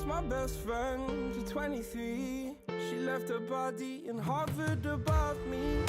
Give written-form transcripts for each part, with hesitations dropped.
lost my best friend to 23. She left her body in Harvard above me.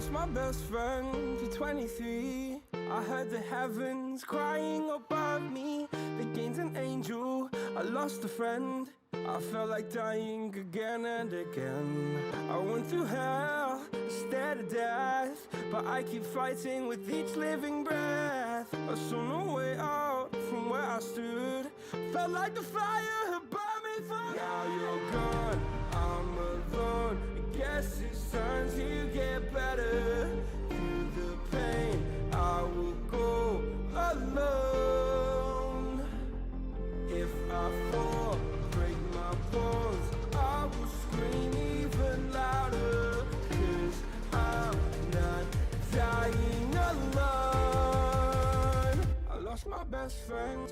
My best friend to 23. I heard the heavens crying above me. They gained an angel, I lost a friend. I felt like dying again and again. I went through hell, stared at death, but I keep fighting with each living breath. I saw no way out from where I stood. Felt like the fire had burned me through. Now you're gone, I'm alone. I guess it's time to get better. Through the pain, I will go alone. If I fall, break my bones, I will scream even louder. 'Cause I'm not dying alone. I lost my best friend.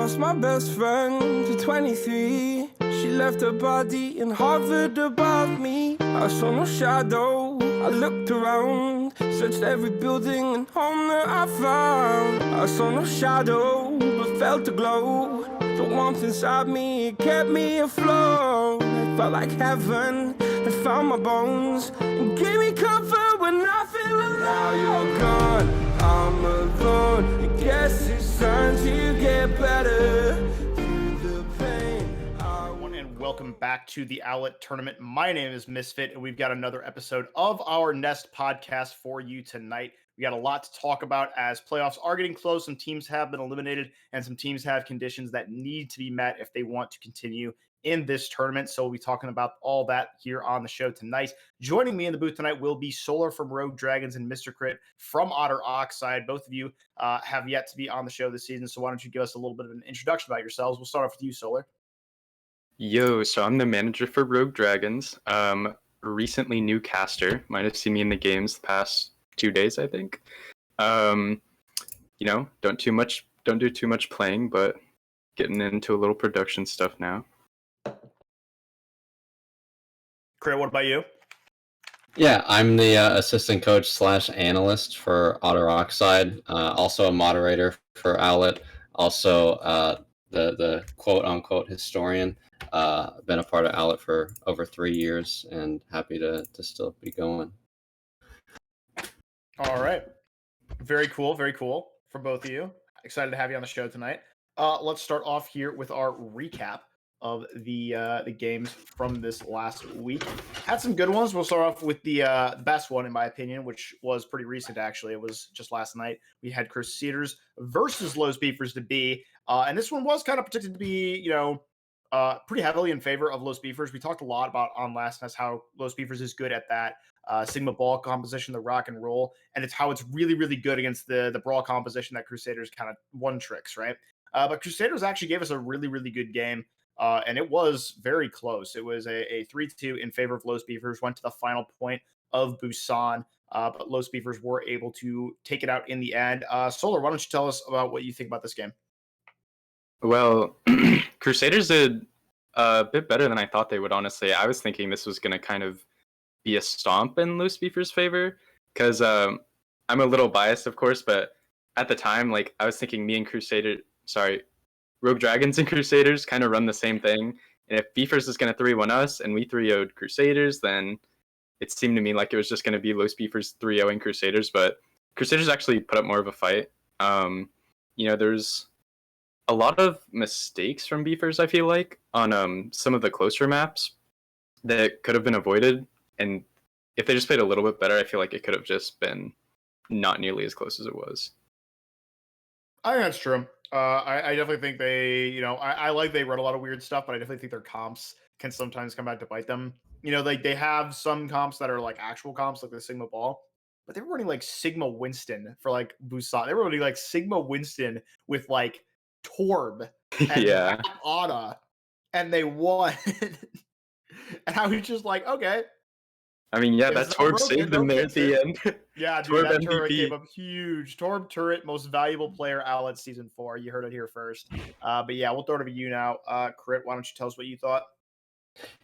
Lost my best friend to 23. She left her body in Harvard above me. I saw no shadow, I looked around, searched every building and home that I found. I saw no shadow, but felt a glow. The warmth inside me, it kept me afloat. It felt like heaven had found my bones and gave me comfort when I feel alone. Now you're gone, I'm alone. I guess it's time to get better. Through the pain, and welcome back to the Owlet tournament. My name is Mysfyt, and we've got another episode of our Nest podcast for you tonight. We got a lot to talk about as playoffs are getting close. Some teams have been eliminated, and some teams have conditions that need to be met if they want to continue in this tournament. So we'll be talking about all that here on the show tonight. Joining me in the booth tonight will be Solarr from Rogue Dragons and Mistercrit from Otter Oxide. Both of you have yet to be on the show this season, so why don't you give us a little bit of an introduction about yourselves? We'll start off with you, Solarr. Yo, so I'm the manager for Rogue Dragons. Recently new caster. Might have seen me in the games the past 2 days, I think. Don't do too much playing, but getting into a little production stuff now. Crit, what about you? Yeah, I'm the assistant coach slash analyst for Otter Oxide, also a moderator for Owlet, also the quote unquote historian. Been a part of Owlet for over 3 years and happy to still be going. All right. Very cool. Very cool for both of you. Excited to have you on the show tonight. Let's start off here with our recap of the games from this last week. Had some good ones. We'll start off with the best one, in my opinion, which was pretty recent, actually. It was just last night. We had Crusaders versus Los Beefers to be. And this one was kind of predicted to be, pretty heavily in favor of Los Beefers. We talked a lot about on last night how Los Beefers is good at that Sigma ball composition, the rock and roll, and it's how it's really, really good against the brawl composition that Crusaders kind of one tricks, right? But Crusaders actually gave us a really, really good game, and it was very close. It was a 3-2 in favor of Los Beefers, went to the final point of Busan, but Los Beefers were able to take it out in the end. Solarr, why don't you tell us about what you think about this game? Well, Crusaders did a bit better than I thought they would, honestly. I was thinking this was going to kind of be a stomp in Loose Beefer's favor because I'm a little biased, of course, but at the time, like, I was thinking Rogue Dragons and Crusaders kind of run the same thing. And if Beefers is going to 3-1 us and we 3-0'd Crusaders, then it seemed to me like it was just going to be Loose Beefers 3-0ing Crusaders, but Crusaders actually put up more of a fight. There's a lot of mistakes from Beefers, I feel like, on some of the closer maps that could have been avoided. And if they just played a little bit better, I feel like it could have just been not nearly as close as it was. I think that's true. I definitely think I like they run a lot of weird stuff, but I definitely think their comps can sometimes come back to bite them. They have some comps that are like actual comps, like the Sigma Ball, but they were running like Sigma Winston for like Busan. They were running like Sigma Winston with like Torb and Yeah. Ada, and they won. And I was just like, okay. I mean, yeah, If that it's not Torb broken, saved them don't there at fix the it. end. Yeah, dude, Torb that turret MVP. came up huge. Torb turret, most valuable player Owlet season 4. You heard it here first. But yeah, we'll throw it to you now. Crit, why don't you tell us what you thought?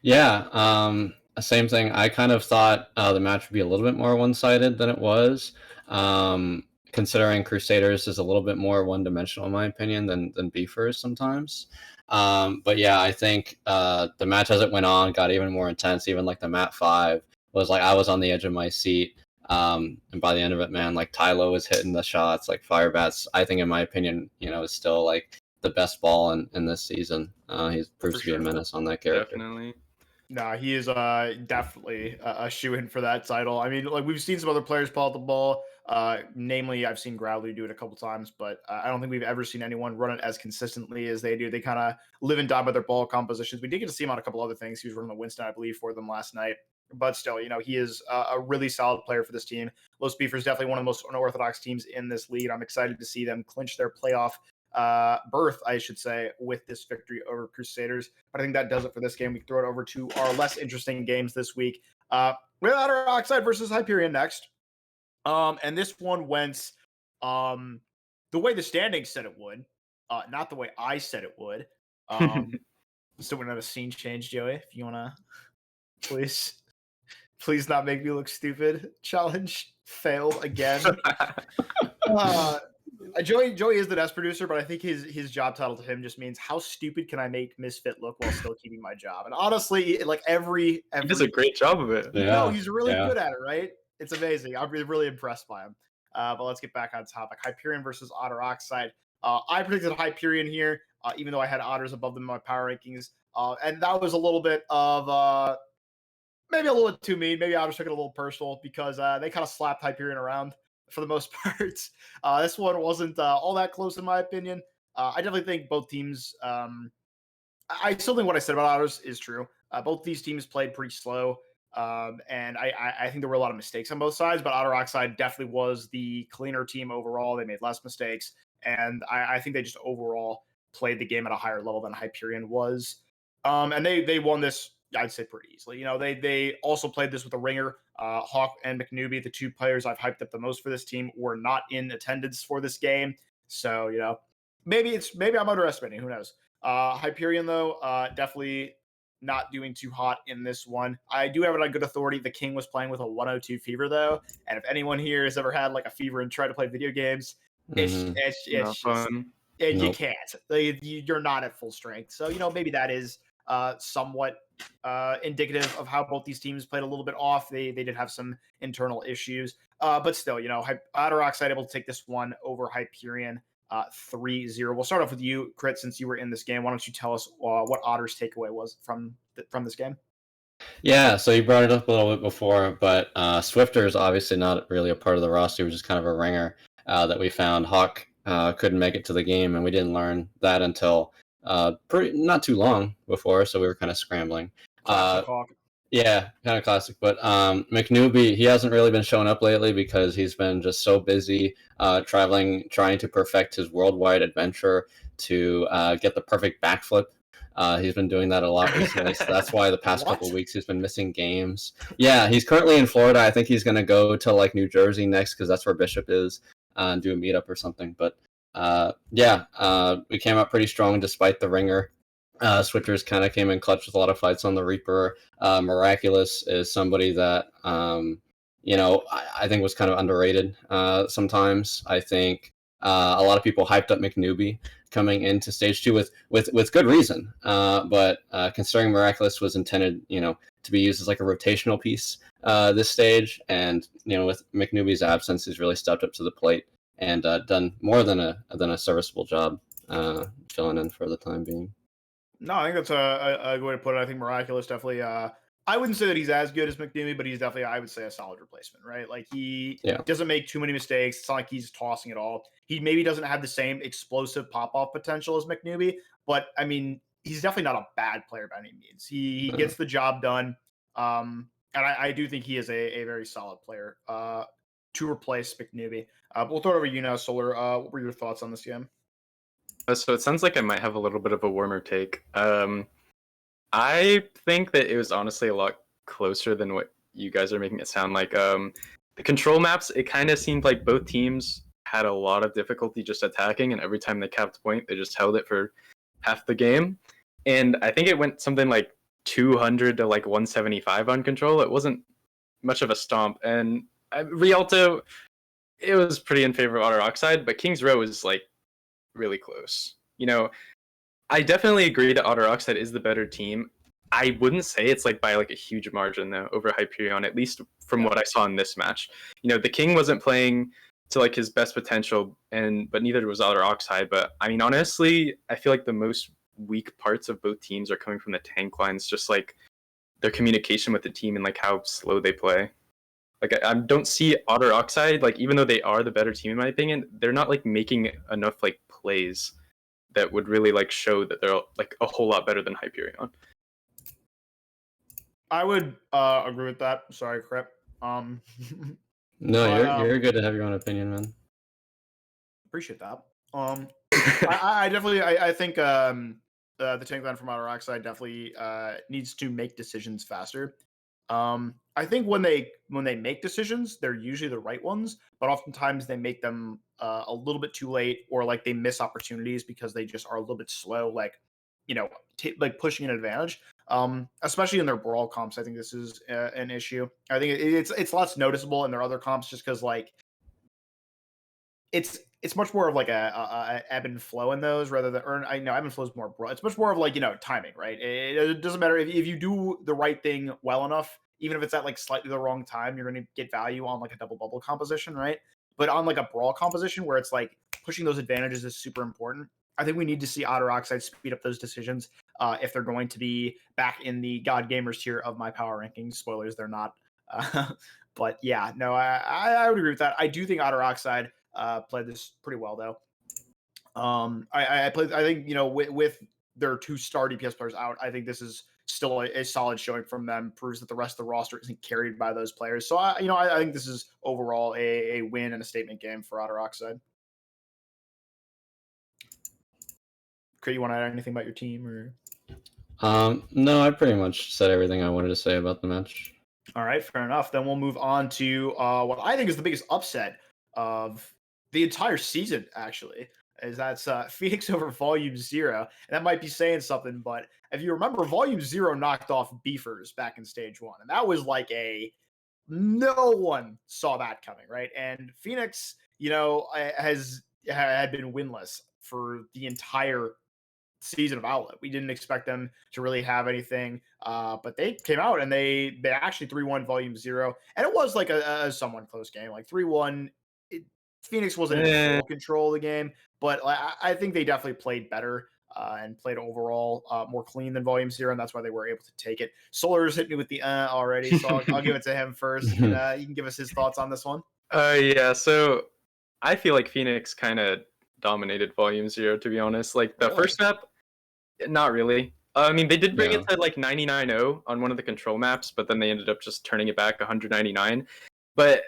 Yeah, same thing. I kind of thought the match would be a little bit more one-sided than it was, considering Crusaders is a little bit more one-dimensional, in my opinion, than Beefers sometimes. But yeah, I think the match as it went on got even more intense. Even like the map 5 was like I was on the edge of my seat. And by the end of it, man, like Tylo was hitting the shots, like Firebats. I think, in my opinion, is still like the best ball in this season. He proves to be a menace on that character. Definitely. Nah, he is definitely a shoe-in for that title. I mean, like we've seen some other players pull out the ball. Namely, I've seen Growly do it a couple times, but I don't think we've ever seen anyone run it as consistently as they do. They kind of live and die by their ball compositions. We did get to see him on a couple other things. He was running the Winston, I believe, for them last night. But still, he is a really solid player for this team. Los Beefers is definitely one of the most unorthodox teams in this league. I'm excited to see them clinch their playoff berth, I should say, with this victory over Crusaders. But I think that does it for this game. We can throw it over to our less interesting games this week. We have Otter Oxide versus Hyperion next. And this one went the way the standings said it would, not the way I said it would. Still wouldn't have a scene change, Joey. If you wanna, please not make me look stupid. Challenge failed again. Joey is the desk producer, but I think his job title to him just means how stupid can I make Mysfyt look while still keeping my job? And honestly, like every he does a great job of it. Yeah, he's really good at it, right? It's amazing. I'm really impressed by him. But let's get back on topic. Hyperion versus Otter Oxide. I predicted Hyperion here, even though I had Otters above them in my power rankings. And that was a little bit of maybe a little bit too mean. Maybe Otters took it a little personal because they kind of slapped Hyperion around for the most part. This one wasn't all that close in my opinion. I definitely think both teams. I still think what I said about Otters is true. Both these teams played pretty slow. And I think there were a lot of mistakes on both sides, but Otter Oxide definitely was the cleaner team overall. They made less mistakes, and I think they just overall played the game at a higher level than Hyperion was. And they won this, I'd say, pretty easily. They also played this with a ringer. Hawk and McNewby, the two players I've hyped up the most for this team, were not in attendance for this game. So maybe I'm underestimating. Who knows? Hyperion though, definitely not doing too hot in this one. I do have it on good authority. The King was playing with a 102 fever though, and if anyone here has ever had like a fever and tried to play video games, Mhm. it's Not just fun. and you Nope. can't. Like, you're not at full strength. So maybe that is somewhat indicative of how both these teams played a little bit off. They did have some internal issues, but still, Otter Oxide able to take this one over Hyperion 3-0. We'll start off with you, Crit, since you were in this game. Why don't you tell us what Otter's takeaway was from this game? Yeah, so you brought it up a little bit before, but Swifter is obviously not really a part of the roster. He was just kind of a ringer that we found. Hawk couldn't make it to the game, and we didn't learn that until not too long before, so we were kind of scrambling. Classic Hawk. Yeah, kind of classic. But McNewby, he hasn't really been showing up lately because he's been just so busy traveling, trying to perfect his worldwide adventure to get the perfect backflip. He's been doing that a lot recently, so that's why the past couple of weeks he's been missing games. Yeah, he's currently in Florida. I think he's going to go to like New Jersey next because that's where Bishop is and do a meetup or something. But we came out pretty strong despite the ringer. Switchers kind of came in clutch with a lot of fights on the Reaper. Miraculous is somebody that I think was kind of underrated sometimes. I think a lot of people hyped up McNewby coming into stage 2 with good reason. But considering Miraculous was intended, to be used as like a rotational piece this stage, and with McNewby's absence, he's really stepped up to the plate and done more than a serviceable job filling in for the time being. No, I think that's a good way to put it. I think Miraculous definitely. I wouldn't say that he's as good as McNeely, but he's definitely, I would say, a solid replacement, right? Like he doesn't make too many mistakes. It's not like he's tossing it all. He maybe doesn't have the same explosive pop-off potential as McNewby, but I mean, he's definitely not a bad player by any means. He gets the job done. And I do think he is a very solid player to replace McNewby. We'll throw it over to you now, Solar. What were your thoughts on this game? So it sounds like I might have a little bit of a warmer take. I think that it was honestly a lot closer than what you guys are making it sound like. The control maps, it kind of seemed like both teams had a lot of difficulty just attacking, and every time they capped point, they just held it for half the game. And I think it went something like 200 to like 175 on control. It wasn't much of a stomp. And Rialto, it was pretty in favor of Otter Oxide, but King's Row was like really close. I definitely agree that Otter Oxide is the better team. I wouldn't say it's like by like a huge margin though over Hyperion, at least from what I saw in this match. The King wasn't playing to like his best potential, but neither was Otter Oxide. But I mean, honestly, I feel like the most weak parts of both teams are coming from the tank lines, just like their communication with the team and like how slow they play. Like I don't see Otter Oxide, like even though they are the better team in my opinion, they're not like making enough like plays that would really like show that they're like a whole lot better than Hyperion. I would agree with that. Sorry, Crep. No, you're good to have your own opinion, man. Appreciate that. I definitely I think the tank line from Otter Oxide definitely needs to make decisions faster. I think when they make decisions, they're usually the right ones, but oftentimes they make them a little bit too late, or like they miss opportunities because they just are a little bit slow, like like pushing an advantage. Especially in their brawl comps, I think this is an issue. I think it's less noticeable in their other comps just because like it's much more of like a ebb and flow in those rather than I know ebb and flow is more broad. It's much more of like timing, right? It doesn't matter if you do the right thing well enough, even if it's at like slightly the wrong time, you're going to get value on like a double bubble composition, right? But on like a brawl composition where it's like pushing those advantages is super important. I think we need to see Otter Oxide speed up those decisions if they're going to be back in the God Gamers tier of my power rankings. Spoilers, they're not. But yeah, no, I would agree with that. I do think Otter Oxide played this pretty well though. I think with their 2 star DPS players out, I think this is still a solid showing from them. Proves that the rest of the roster isn't carried by those players. So I think this is overall a win and a statement game for Otter Oxide. Crit, you want to add anything about your team or? No, I pretty much said everything I wanted to say about the match. All right, fair enough. Then we'll move on to what I think is the biggest upset of the entire season, actually. is that's Phoenix over Volume Zero. And that might be saying something, but if you remember, Volume Zero knocked off Beefers back in Stage One, and that was like no one saw that coming, right? And Phoenix, had been winless for the entire season of Owlet. We didn't expect them to really have anything, but they came out and they actually 3-1 Volume Zero, and it was like a somewhat close game, like 3-1. Phoenix wasn't in full control of the game, but I think they definitely played better and played overall more clean than Volume Zero, and that's why they were able to take it. Solarr's hit me with the already, so I'll give it to him first. He can give us his thoughts on this one. Yeah, so I feel like Phoenix kind of dominated Volume Zero, to be honest. Like the first map, not really. I mean, they did bring it to like 99-0 on one of the control maps, but then they ended up just turning it back 199. But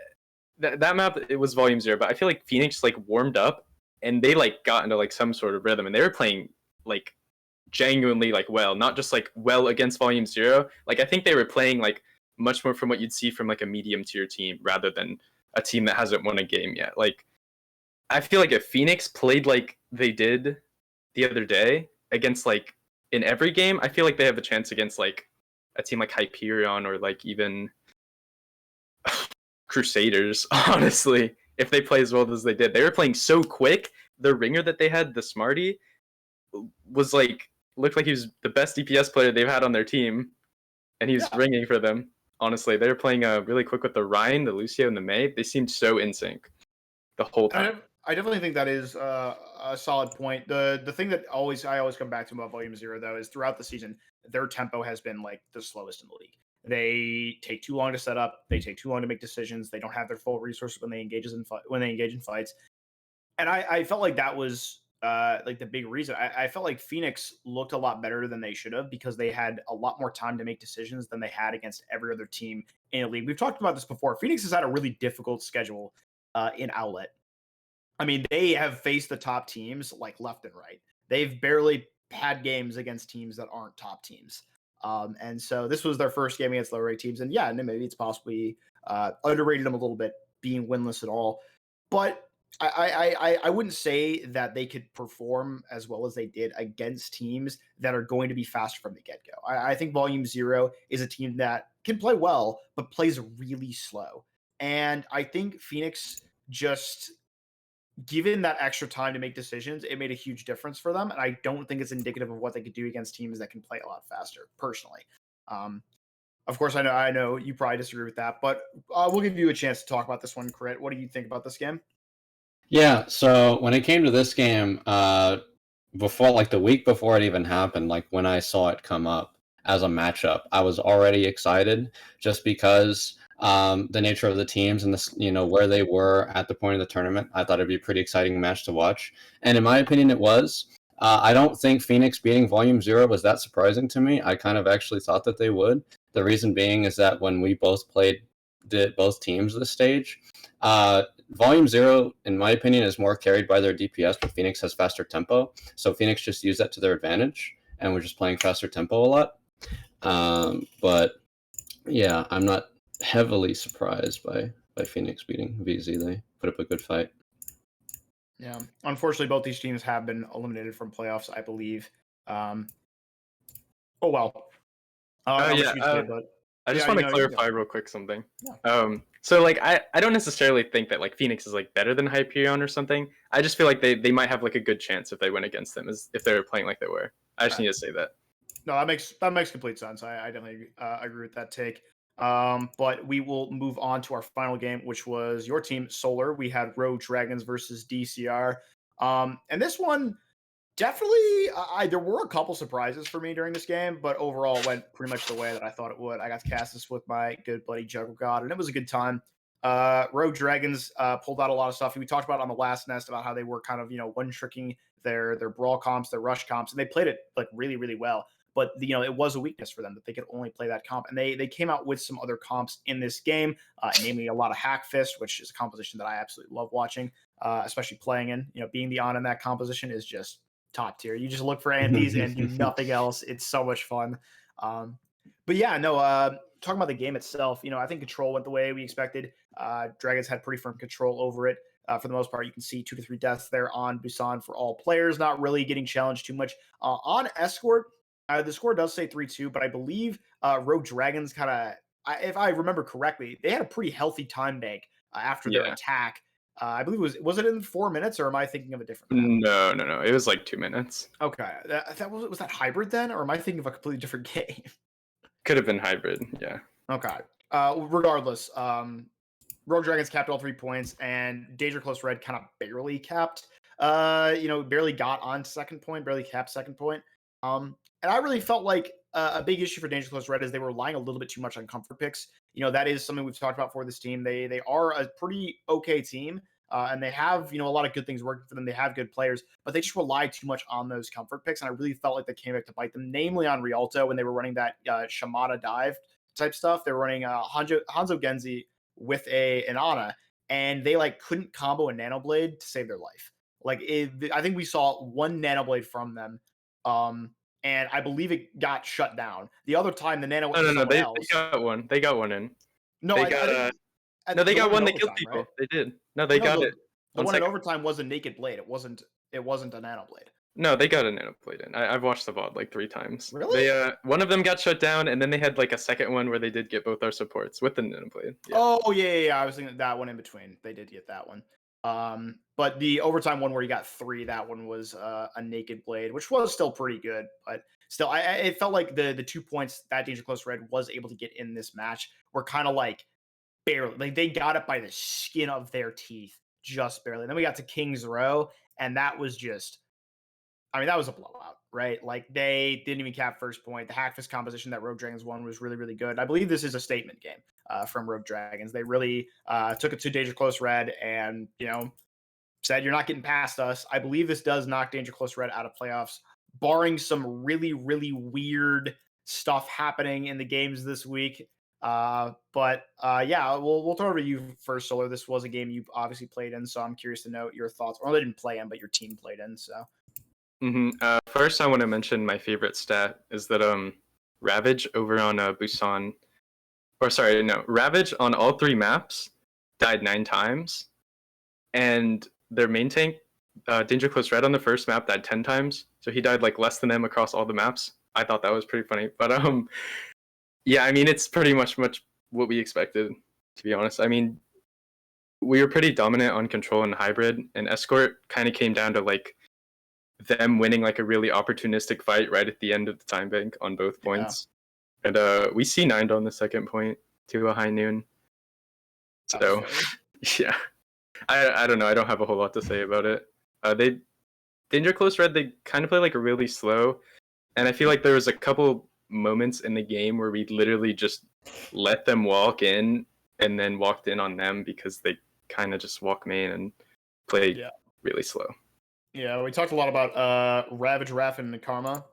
that map, it was Volume Zero. But I feel like Phoenix like warmed up and they like got into like some sort of rhythm, and they were playing like genuinely like well, not just like well against Volume Zero. Like I think they were playing like much more from what you'd see from like a medium tier team rather than a team that hasn't won a game yet. Like I feel like if Phoenix played like they did the other day against like in every game, I feel like they have a chance against like a team like Hyperion or like even Crusaders, honestly, if they play as well as they did. They were playing so quick. The ringer that they had, the Smarty, was like looked like he was the best DPS player they've had on their team, and he was ringing for them. Honestly, they were playing really quick with the Ryan, the Lucio, and the May. They seemed so in sync the whole time. I definitely think that is a solid point. The thing that I always come back to about Volume Zero though is throughout the season their tempo has been like the slowest in the league. They take too long to set up. They take too long to make decisions. They don't have their full resources when they engage in fights. And I felt like that was like the big reason. I felt like Phoenix looked a lot better than they should have because they had a lot more time to make decisions than they had against every other team in the league. We've talked about this before. Phoenix has had a really difficult schedule in Owlet. I mean, they have faced the top teams like left and right. They've barely had games against teams that aren't top teams. And so this was their first game against lower rate teams. And yeah, maybe it's possibly underrated them a little bit being winless at all. But I wouldn't say that they could perform as well as they did against teams that are going to be faster from the get-go. I think Volume Zero is a team that can play well, but plays really slow. And I think Phoenix just given that extra time to make decisions, it made a huge difference for them. And I don't think it's indicative of what they could do against teams that can play a lot faster, personally. Of course, I know you probably disagree with that, but we'll give you a chance to talk about this one, Crit. What do you think about this game? Yeah, so when it came to this game, before like the week before it even happened, like when I saw it come up as a matchup, I was already excited just because the nature of the teams and this, where they were at the point of the tournament. I thought it'd be a pretty exciting match to watch, and in my opinion, it was. I don't think Phoenix beating Volume Zero was that surprising to me. I kind of actually thought that they would. The reason being is that when we both played both teams this stage, Volume Zero, in my opinion, is more carried by their DPS, but Phoenix has faster tempo. So Phoenix just used that to their advantage, and we're just playing faster tempo a lot. But yeah, I'm not heavily surprised by Phoenix beating VZ. They put up a good fight. Yeah, unfortunately, both these teams have been eliminated from playoffs, I believe. Oh well. I just want to clarify real quick something. Yeah. So like I don't necessarily think that like Phoenix is like better than Hyperion or something. I just feel like they might have like a good chance if they went against them as if they were playing like they were. I just need to say that. No, that makes complete sense. I definitely agree with that take. But we will move on to our final game, which was your team, Solarr. We had Rogue Dragons versus DCR. And this one definitely, there were a couple surprises for me during this game, but overall went pretty much the way that I thought it would. I got to cast this with my good buddy Juggle God, and it was a good time. Rogue Dragons pulled out a lot of stuff. We talked about on the last nest about how they were kind of one-tricking their brawl comps, their rush comps, and they played it like really, really well. But it was a weakness for them that they could only play that comp, and they came out with some other comps in this game, namely a lot of Hack Fist, which is a composition that I absolutely love watching, especially playing in. Being the on in that composition is just top tier. You just look for antis and do nothing else. It's so much fun. But yeah, no. Talking about the game itself, I think control went the way we expected. Dragons had pretty firm control over it. for the most part. You can see 2 to 3 deaths there on Busan for all players, not really getting challenged too much. On Escort, the score does say 3-2, but I believe Rogue Dragons kind of, if I remember correctly, they had a pretty healthy time bank after their attack. I believe was it in 4 minutes, or am I thinking of a different map? No. It was like 2 minutes. Okay, that was that hybrid then, or am I thinking of a completely different game? Could have been hybrid, yeah. Okay. Regardless, Rogue Dragons capped all 3 points, and Danger Close Red kind of barely capped. Barely got on second point, barely capped second point. And I really felt like a big issue for Danger Close Red is they were relying a little bit too much on comfort picks. That is something we've talked about for this team. They are a pretty okay team, and they have a lot of good things working for them. They have good players, but they just rely too much on those comfort picks, and I really felt like they came back to bite them. Namely on Rialto when they were running that Shamada dive type stuff. They were running Hanzo Genji with an Ana, and they couldn't combo a Nanoblade to save their life. I think we saw one Nanoblade from them. And I believe it got shut down. The other time, the Nano went to someone else. They got one. They got one in. No, they got one. They killed people. Right? They did. No, they got it. The one in overtime was a naked blade. It wasn't a Nanoblade. No, they got a Nanoblade in. I've watched the VOD like 3 times. Really? One of them got shut down, and then they had a second one where they did get both our supports with the Nanoblade. Yeah. Oh yeah. I was thinking that one in between. They did get that one. But the overtime one where you got 3, that one was a naked blade, which was still pretty good. But still, it felt like the 2 points that Danger Close Red was able to get in this match were kind of barely. They got it by the skin of their teeth, just barely. And then we got to King's Row, and that was just, that was a blowout, right? They didn't even cap first point. The Hackfist composition that Rogue Dragons won was really, really good. I believe this is a statement game from Rogue Dragons. They really took it to Danger Close Red and, said, you're not getting past us. I believe this does knock Danger Close Red out of playoffs, barring some really, really weird stuff happening in the games this week. We'll throw it over to you first, Solarr. This was a game you've obviously played in, so I'm curious to know your thoughts. Or they didn't play in, but your team played in, so. First, I want to mention my favorite stat is that Ravage over on Busan, Ravage on all 3 maps died 9 times, and their main tank, Danger Close Red on the first map, died 10 times, so he died less than them across all the maps. I thought that was pretty funny, but it's pretty much what we expected, to be honest. We were pretty dominant on control and hybrid, and Escort kind of came down to them winning a really opportunistic fight right at the end of the time bank on both points. And we C9'd on the second point to a high noon. So yeah, I don't know. I don't have a whole lot to say about it. Danger Close Red, they kind of play really slow, and I feel like there was a couple moments in the game where we literally just let them walk in and then walked in on them because they kind of just walk main and play really slow. Yeah, we talked a lot about Ravage, Raph, and Karma.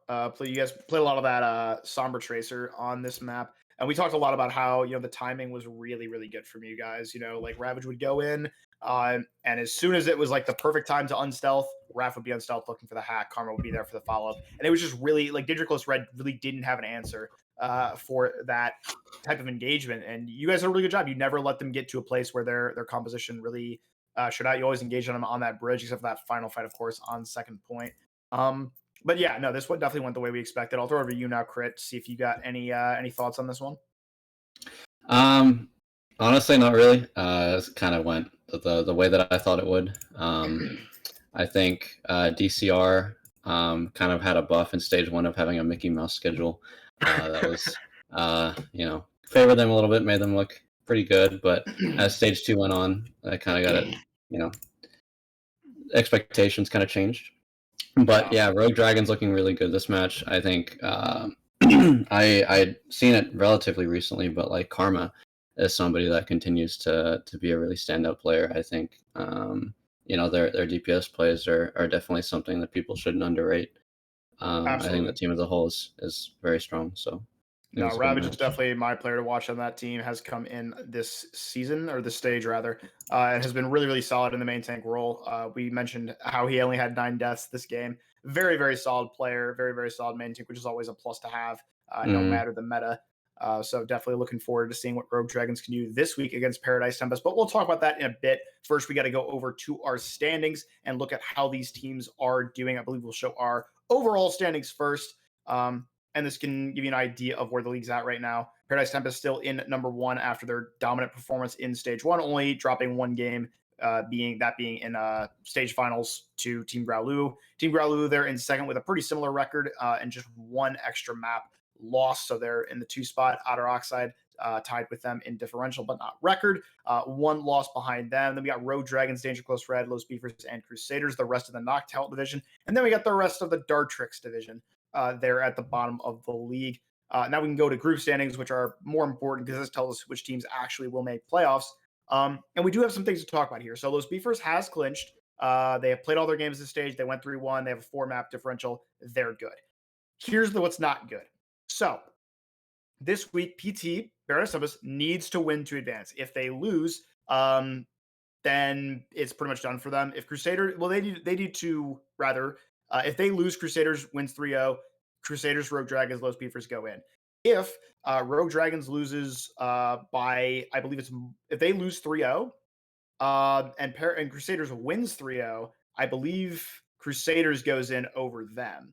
You guys play a lot of that Somber Tracer on this map. And we talked a lot about how, the timing was really, really good from you guys. Ravage would go in, and as soon as it was the perfect time to unstealth, Raph would be unstealth looking for the hack. Karma would be there for the follow-up. And it was just really, Danger Close Red really didn't have an answer for that type of engagement. And you guys did a really good job. You never let them get to a place where their composition really shut out. You always engage on them on that bridge, except for that final fight, of course, on second point. But yeah, no, this one definitely went the way we expected. I'll throw it over to you now, Crit, to see if you got any thoughts on this one. Honestly, not really. It kind of went the way that I thought it would. I think DCR kind of had a buff in stage 1 of having a Mickey Mouse schedule. That was, favored them a little bit, made them look pretty good. But as stage 2 went on, I kind of got it, expectations kind of changed. But yeah, Rogue Dragon's looking really good this match. I think I'd seen it relatively recently, but Karma is somebody that continues to be a really standout player. I think their DPS plays are definitely something that people shouldn't underrate. I think the team as a whole is very strong. So no, Ravage is definitely my player to watch on that team. Has come in this season, or this stage rather, and has been really, really solid in the main tank role. We mentioned how he only had 9 deaths this game. Very, very solid player. Very, very solid main tank, which is always a plus to have, no matter the meta. So definitely looking forward to seeing what Rogue Dragons can do this week against Paradise Tempest. But we'll talk about that in a bit. First, we got to go over to our standings and look at how these teams are doing. I believe we'll show our overall standings first. And this can give you an idea of where the league's at right now. Paradise Tempest still in number 1 after their dominant performance in stage 1, only dropping 1 game, being in stage finals to Team Growloo. Team Growloo, they're in second with a pretty similar record and just 1 extra map lost. So they're in the 2 spot. Otter Oxide tied with them in differential, but not record. 1 loss behind them. Then we got Road Dragons, Danger Close Red, Los Beefers, and Crusaders, the rest of the Noctowl division. And then we got the rest of the Dartrix division. They're at the bottom of the league. Now we can go to group standings, which are more important because this tells us which teams actually will make playoffs. And we do have some things to talk about here. So Los Beefers has clinched. They have played all their games this stage. They went 3-1. They have a 4-map differential. They're good. Here's what's not good. So this week, PT, Paradise Tempest, needs to win to advance. If they lose, then it's pretty much done for them. If Crusader, well, they need to rather, if they lose, Crusaders wins 3-0. Crusaders, Rogue Dragons, Los Beefers go in. If Rogue Dragons loses by, I believe if they lose 3-0, and Crusaders wins 3-0, I believe Crusaders goes in over them.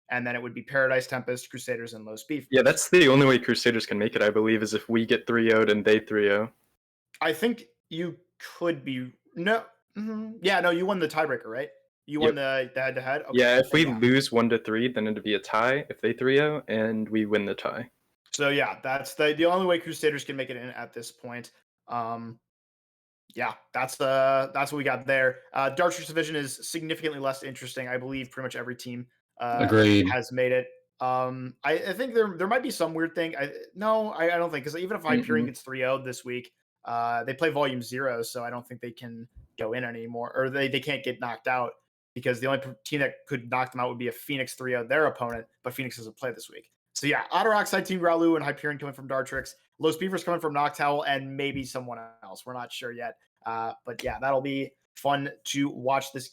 And then it would be Paradise Tempest, Crusaders, and Los Beefers. Yeah, that's the only way Crusaders can make it, I believe, is if we get 3-0'd and they 3-0. I think you could be no. Yeah, no, you won the tiebreaker, right? You won the head-to-head. Okay. Yeah, if we lose 1-3, then it'd be a tie if they 3-0 and we win the tie. So yeah, that's the only way Crusaders can make it in at this point. Yeah, that's what we got there. Dartrix division is significantly less interesting. I believe pretty much every team Agreed. has made it. I think there might be some weird thing. I don't think, because even if Hyperion gets 3-0 this week, they play Volume 0, so I don't think they can go in anymore, or they can't get knocked out, because the only team that could knock them out would be a Phoenix 3-0 their opponent, but Phoenix doesn't play this week. So yeah, Otter Oxide, Team Growloo, and Hyperion coming from Dartrix. Los Beavers coming from Noctowl, and maybe someone else. We're not sure yet. But yeah, that'll be fun to watch this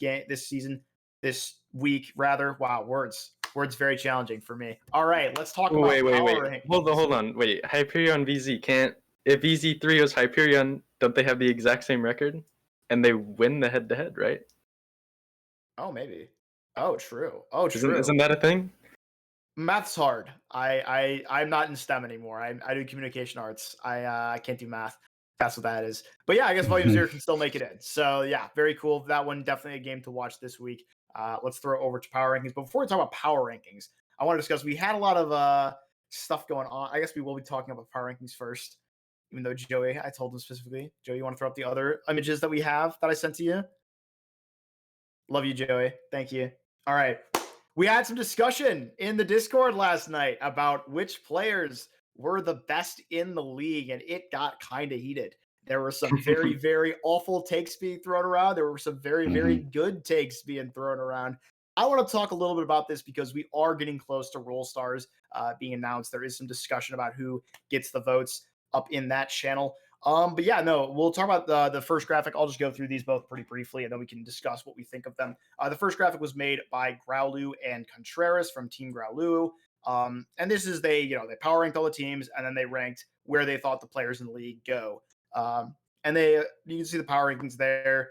week, rather. Wow, words very challenging for me. All right, let's talk about wait. rankings. Hold on. Wait, Hyperion VZ can't. If VZ 3-0's Hyperion, don't they have the exact same record? And they win the head-to-head, right? Oh, maybe. Oh, true. Oh, true. Isn't that a thing? Math's hard. I'm not in STEM anymore. I do communication arts. I can't do math. That's what that is. But yeah, I guess Volume 0 can still make it in. So yeah, very cool. That one, definitely a game to watch this week. Let's throw it over to power rankings. But before we talk about power rankings, I want to discuss, we had a lot of stuff going on. I guess we will be talking about power rankings first, even though Joey, I told him specifically. Joey, you want to throw up the other images that we have that I sent to you? Love you, Joey. Thank you. All right. We had some discussion in the Discord last night about which players were the best in the league, and it got kind of heated. There were some very, very awful takes being thrown around. There were some very, very good takes being thrown around. I want to talk a little bit about this because we are getting close to Roll Stars being announced. There is some discussion about who gets the votes up in that channel. But yeah, no, we'll talk about the first graphic. I'll just go through these both pretty briefly, and then we can discuss what we think of them. The first graphic was made by Growloo and Contreras from Team Growloo. And this is they power ranked all the teams, and then they ranked where they thought the players in the league go. And you can see the power rankings there.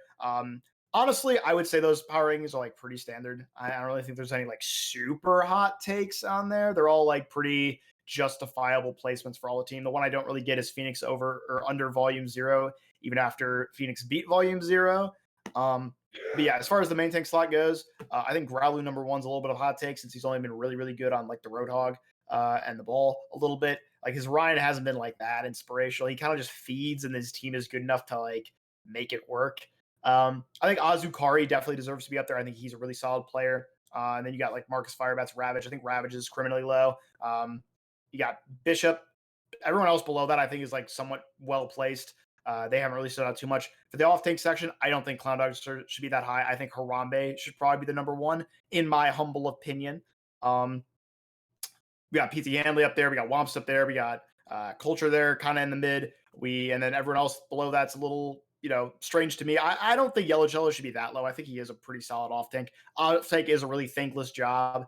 Honestly, I would say those power rankings are like pretty standard. I don't really think there's any like super hot takes on there. They're all like pretty justifiable placements for all the team. The one I don't really get is Phoenix over or under Volume 0, even after Phoenix beat Volume 0. But yeah, as far as the main tank slot goes, I think Growloo number 1's a little bit of a hot take, since he's only been really, really good on like the Roadhog and the ball a little bit. Like his Ryan hasn't been like that inspirational. He kind of just feeds, and his team is good enough to like make it work. I think Azukari definitely deserves to be up there. I think he's a really solid player. And then you got like Marcus Firebats, Ravage. I think Ravage is criminally low. You got Bishop. Everyone else below that, I think, is like somewhat well placed. They haven't really stood out too much. For the off-tank section, I don't think Clown Dog should be that high. I think Harambe should probably be the number 1, in my humble opinion. We got PT Handley up there. We got Womps up there. We got Culture there, kind of in the mid. And then everyone else below that's a little, strange to me. I don't think Yellow Jello should be that low. I think he is a pretty solid off-tank. Off-tank is a really thankless job.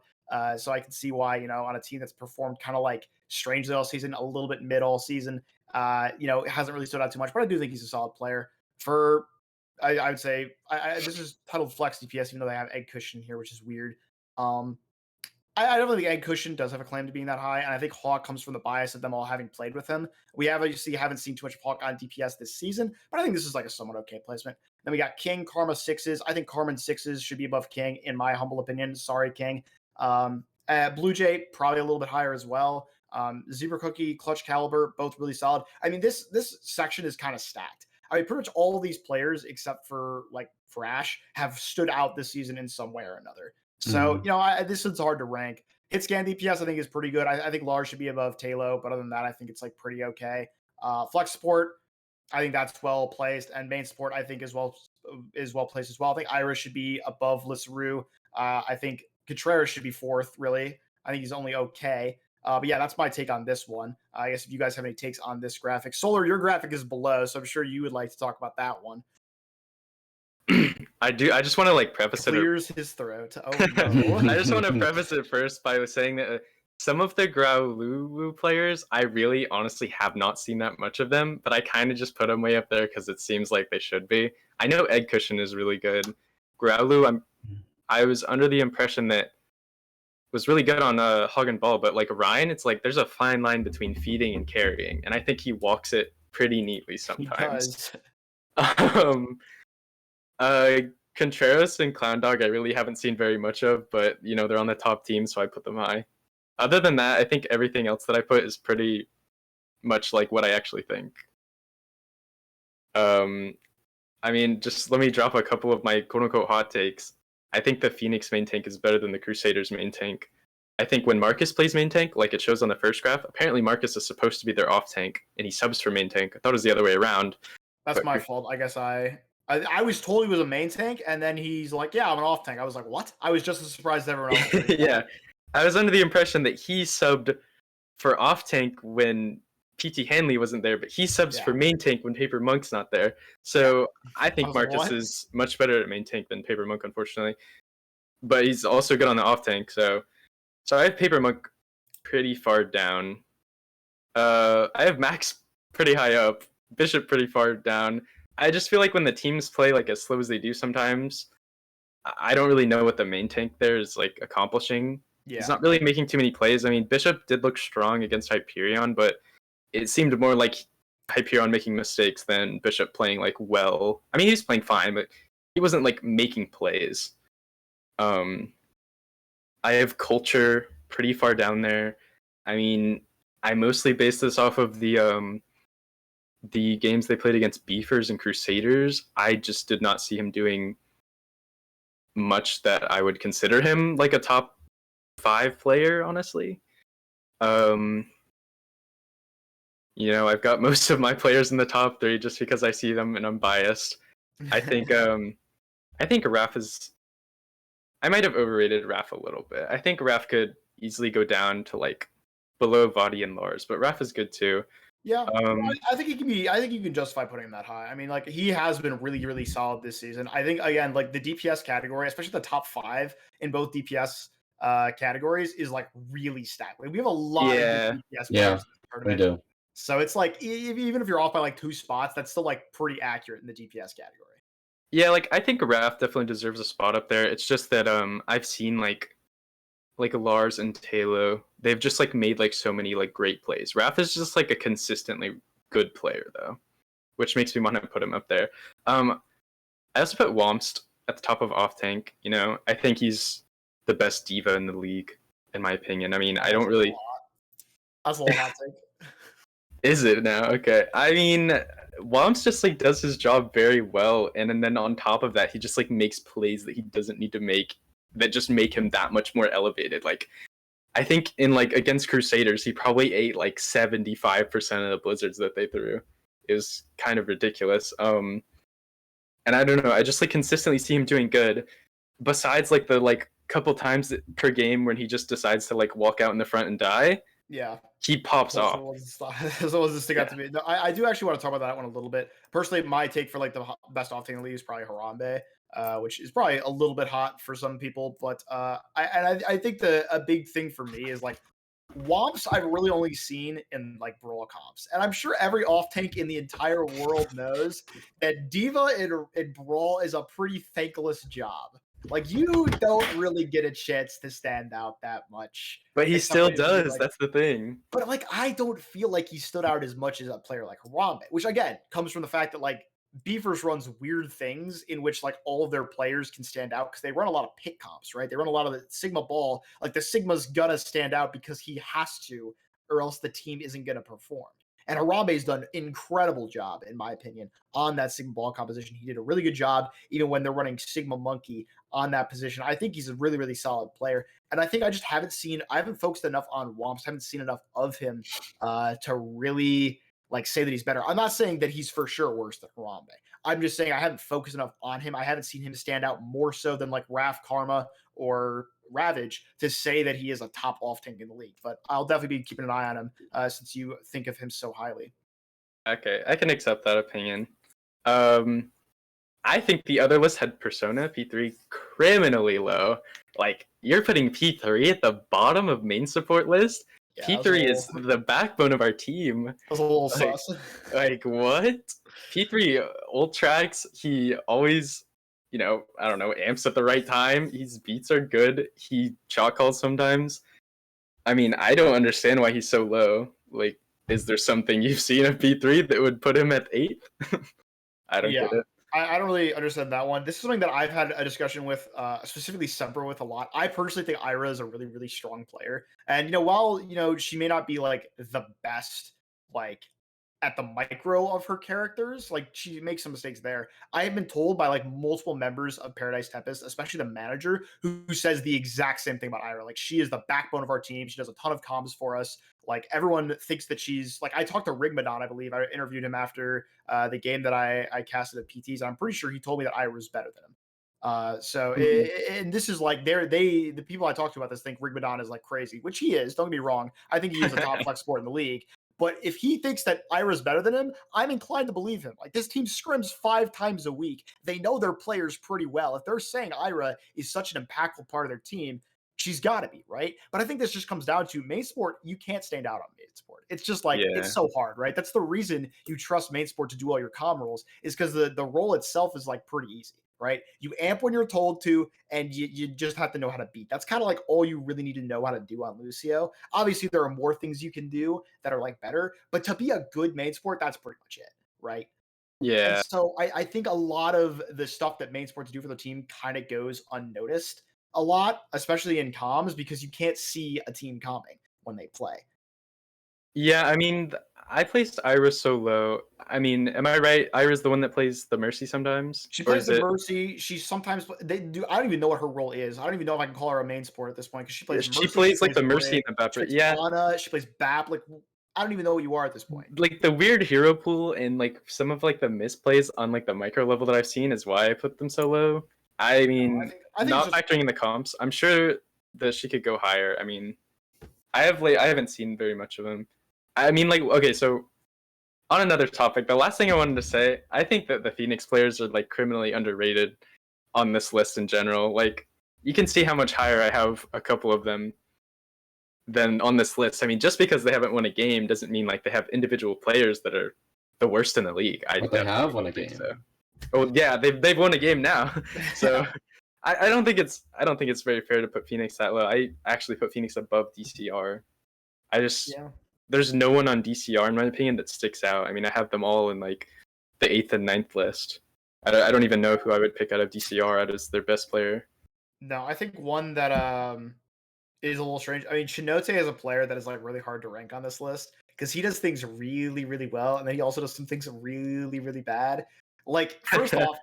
So I can see why, on a team that's performed kind of like strangely all season, a little bit mid all season, it hasn't really stood out too much, but I do think he's a solid player. I would say this is titled Flex DPS, even though they have Egg Cushion here, which is weird. I don't think Egg Cushion does have a claim to being that high, and I think Hawk comes from the bias of them all having played with him. We obviously haven't seen too much of Hawk on DPS this season, but I think this is like a somewhat okay placement. Then we got King, Karma 6s. I think Karma 6s should be above King, in my humble opinion. Sorry, King. Blue Jay, probably a little bit higher as well. Zebra Cookie, Clutch Caliber, both really solid. I mean, this section is kind of stacked. I mean, pretty much all of these players, except for like Thrash, have stood out this season in some way or another. So, this is hard to rank. Hit scan DPS, I think, is pretty good. I think Lars should be above Talo, but other than that, I think it's like pretty okay. Flex support, I think that's well placed, and main support, I think, is well placed as well. I think Iris should be above Lissaru. I think Contreras should be fourth, really. I think he's only okay. But yeah, that's my take on this one. I guess if you guys have any takes on this graphic. Solarr, your graphic is below, so I'm sure you would like to talk about that one. I do. I just want to like preface Clears his throat. Oh no. I just want to preface it first by saying that some of the Graulu players, I really honestly have not seen that much of them, but I kind of just put them way up there because it seems like they should be. I know Egg Cushion is really good. Graulu, I was under the impression that was really good on Hog and Ball, but like Ryan, it's like there's a fine line between feeding and carrying, and I think he walks it pretty neatly sometimes. Contreras and Clown Dog I really haven't seen very much of, but they're on the top team, so I put them high. Other than that, I think everything else that I put is pretty much like what I actually think. I mean, just let me drop a couple of my quote-unquote hot takes. I think the Phoenix main tank is better than the Crusaders main tank. I think when Marcus plays main tank, like it shows on the first graph, apparently Marcus is supposed to be their off tank, and he subs for main tank. I thought it was the other way around. That's my fault. I guess I was told he was a main tank, and then he's like, yeah, I'm an off tank. I was like, what? I was just as surprised as everyone else. Yeah. I was under the impression that he subbed for off tank when PT Hanley wasn't there, but he subs for main tank when Paper Monk's not there. So I think Marcus is much better at main tank than Paper Monk, unfortunately. But he's also good on the off tank, so I have Paper Monk pretty far down. I have Max pretty high up, Bishop pretty far down. I just feel like when the teams play like as slow as they do sometimes, I don't really know what the main tank there is like accomplishing. Yeah. He's not really making too many plays. I mean, Bishop did look strong against Hyperion, but it seemed more like Hyperion making mistakes than Bishop playing like well. I mean, he was playing fine, but he wasn't like making plays. I have Culture pretty far down there. I mean, I mostly base this off of the games they played against Beefers and Crusaders. I just did not see him doing much that I would consider him like a top 5 player, honestly. I've got most of my players in the top 3 just because I see them and I'm biased. I think Raph is... I might have overrated Raph a little bit. I think Raph could easily go down to like below Vadi and Lars, but Raph is good too. Yeah, I think he can be. I think you can justify putting him that high. I mean, like he has been really, really solid this season. I think again, like the DPS category, especially the top 5 in both DPS categories, is like really stacked. Like, we have a lot of DPS players in the tournament. We do. So it's like even if you're off by like 2 spots, that's still like pretty accurate in the DPS category. Yeah, like I think Raph definitely deserves a spot up there. It's just that I've seen like Lars and Talo, they've just like made like so many like great plays. Raph is just like a consistently good player though, which makes me want to put him up there. I also put Womst at the top of off tank. I think he's the best diva in the league, in my opinion. I mean, I don't really. That's a little hot take. Is it now? Okay. I mean, Womst just like does his job very well, and then on top of that, he just like makes plays that he doesn't need to make that just make him that much more elevated. Like, I think in like against Crusaders, he probably ate like 75% of the blizzards that they threw. It was kind of ridiculous. And I don't know, I just like consistently see him doing good. Besides like the like couple times per game when he just decides to like walk out in the front and die. Yeah. he pops That's off. the ones those ones that stick out to me. No, I do actually want to talk about that one a little bit. Personally, my take for like the best off tank in the league is probably Harambe, which is probably a little bit hot for some people. But I think a big thing for me is like Womps I've really only seen in like Brawl comps. And I'm sure every off tank in the entire world knows that Diva in Brawl is a pretty thankless job. Like you don't really get a chance to stand out that much. But he Except still for maybe, does. like, That's the thing. but like I don't feel like he stood out as much as a player like Harambe, which again comes from the fact that like Beavers runs weird things in which like all of their players can stand out because they run a lot of pick comps, right? They run a lot of the Sigma ball. Like the Sigma's gonna stand out because he has to, or else the team isn't gonna perform. And Harambe's done an incredible job, in my opinion, on that Sigma ball composition. He did a really good job, even when they're running Sigma Monkey on that position. I think he's a really, really solid player. And I think I just I haven't focused enough on Womps, haven't seen enough of him to really like say that he's better. I'm not saying that he's for sure worse than Harambe. I'm just saying I haven't focused enough on him. I haven't seen him stand out more so than like Raf Karma or Ravage to say that he is a top off tank in the league. But I'll definitely be keeping an eye on him since you think of him so highly. Okay, I can accept that opinion. I think the other list had Persona P3 criminally low. Like you're putting P3 at the bottom of main support list. Yeah, P3 is the backbone of our team. That was a little Like, sus. like what? P3 ult tracks. He always, I don't know, amps at the right time. His beats are good. He shot calls sometimes. I mean, I don't understand why he's so low. Like, is there something you've seen of P3 that would put him at 8th? I don't get it. I don't really understand that one. This is something that I've had a discussion with, specifically Semper with a lot. I personally think Ira is a really, really strong player. And, while, she may not be like the best, like at the micro of her characters, like she makes some mistakes there. I have been told by like multiple members of Paradise Tempest, especially the manager, who says the exact same thing about Ira. Like she is the backbone of our team. She does a ton of comms for us. Like everyone thinks that she's like, I talked to Rigmadon, I believe. I interviewed him after the game that I casted at PTs. And I'm pretty sure he told me that Ira was better than him. And this is like the people I talked to about this think Rigmadon is like crazy, which he is. Don't get me wrong. I think he is a top flex sport in the league. But if he thinks that Ira's better than him, I'm inclined to believe him. Like this team scrims 5 times a week. They know their players pretty well. If they're saying Ira is such an impactful part of their team, she's got to be, right? But I think this just comes down to main sport. You can't stand out on main sport. It's just like, It's so hard, right? That's the reason you trust main sport to do all your comm rolls is because the role itself is like pretty easy, right? You amp when you're told to, and you just have to know how to beat. That's kind of like all you really need to know how to do on Lucio. Obviously, there are more things you can do that are like better, but to be a good main sport, that's pretty much it, right? Yeah. And so I think a lot of the stuff that main sports do for the team kind of goes unnoticed a lot, especially in comms, because you can't see a team coming when they play. Yeah, I mean, I placed Ira so low. I mean, am I right? Ira's the one that plays the Mercy sometimes? She plays the Mercy. She sometimes I don't even know what her role is. I don't even know if I can call her a main sport at this point because she plays. She plays like the Mercy and the Bap. Yeah, Ana, she plays Bap. Like I don't even know what you are at this point. Like the weird hero pool and like some of like the misplays on like the micro level that I've seen is why I put them so low. I mean, I think not factoring in the comps. I'm sure that she could go higher. I mean, I haven't seen very much of them. I mean, like, okay, so on another topic, the last thing I wanted to say, I think that the Phoenix players are like criminally underrated on this list in general. Like, you can see how much higher I have a couple of them than on this list. I mean, just because they haven't won a game doesn't mean like they have individual players that are the worst in the league. But they have won a game. So. Oh yeah, they've won a game now. So I don't think it's very fair to put Phoenix that low. I actually put Phoenix above DCR. There's no one on DCR in my opinion that sticks out. I mean, I have them all in like the 8th and 9th list. I don't even know who I would pick out of DCR as their best player. No, I think one that is a little strange. I mean, Chinote is a player that is like really hard to rank on this list because he does things really, really well, and then he also does some things really, really bad. Like, first off,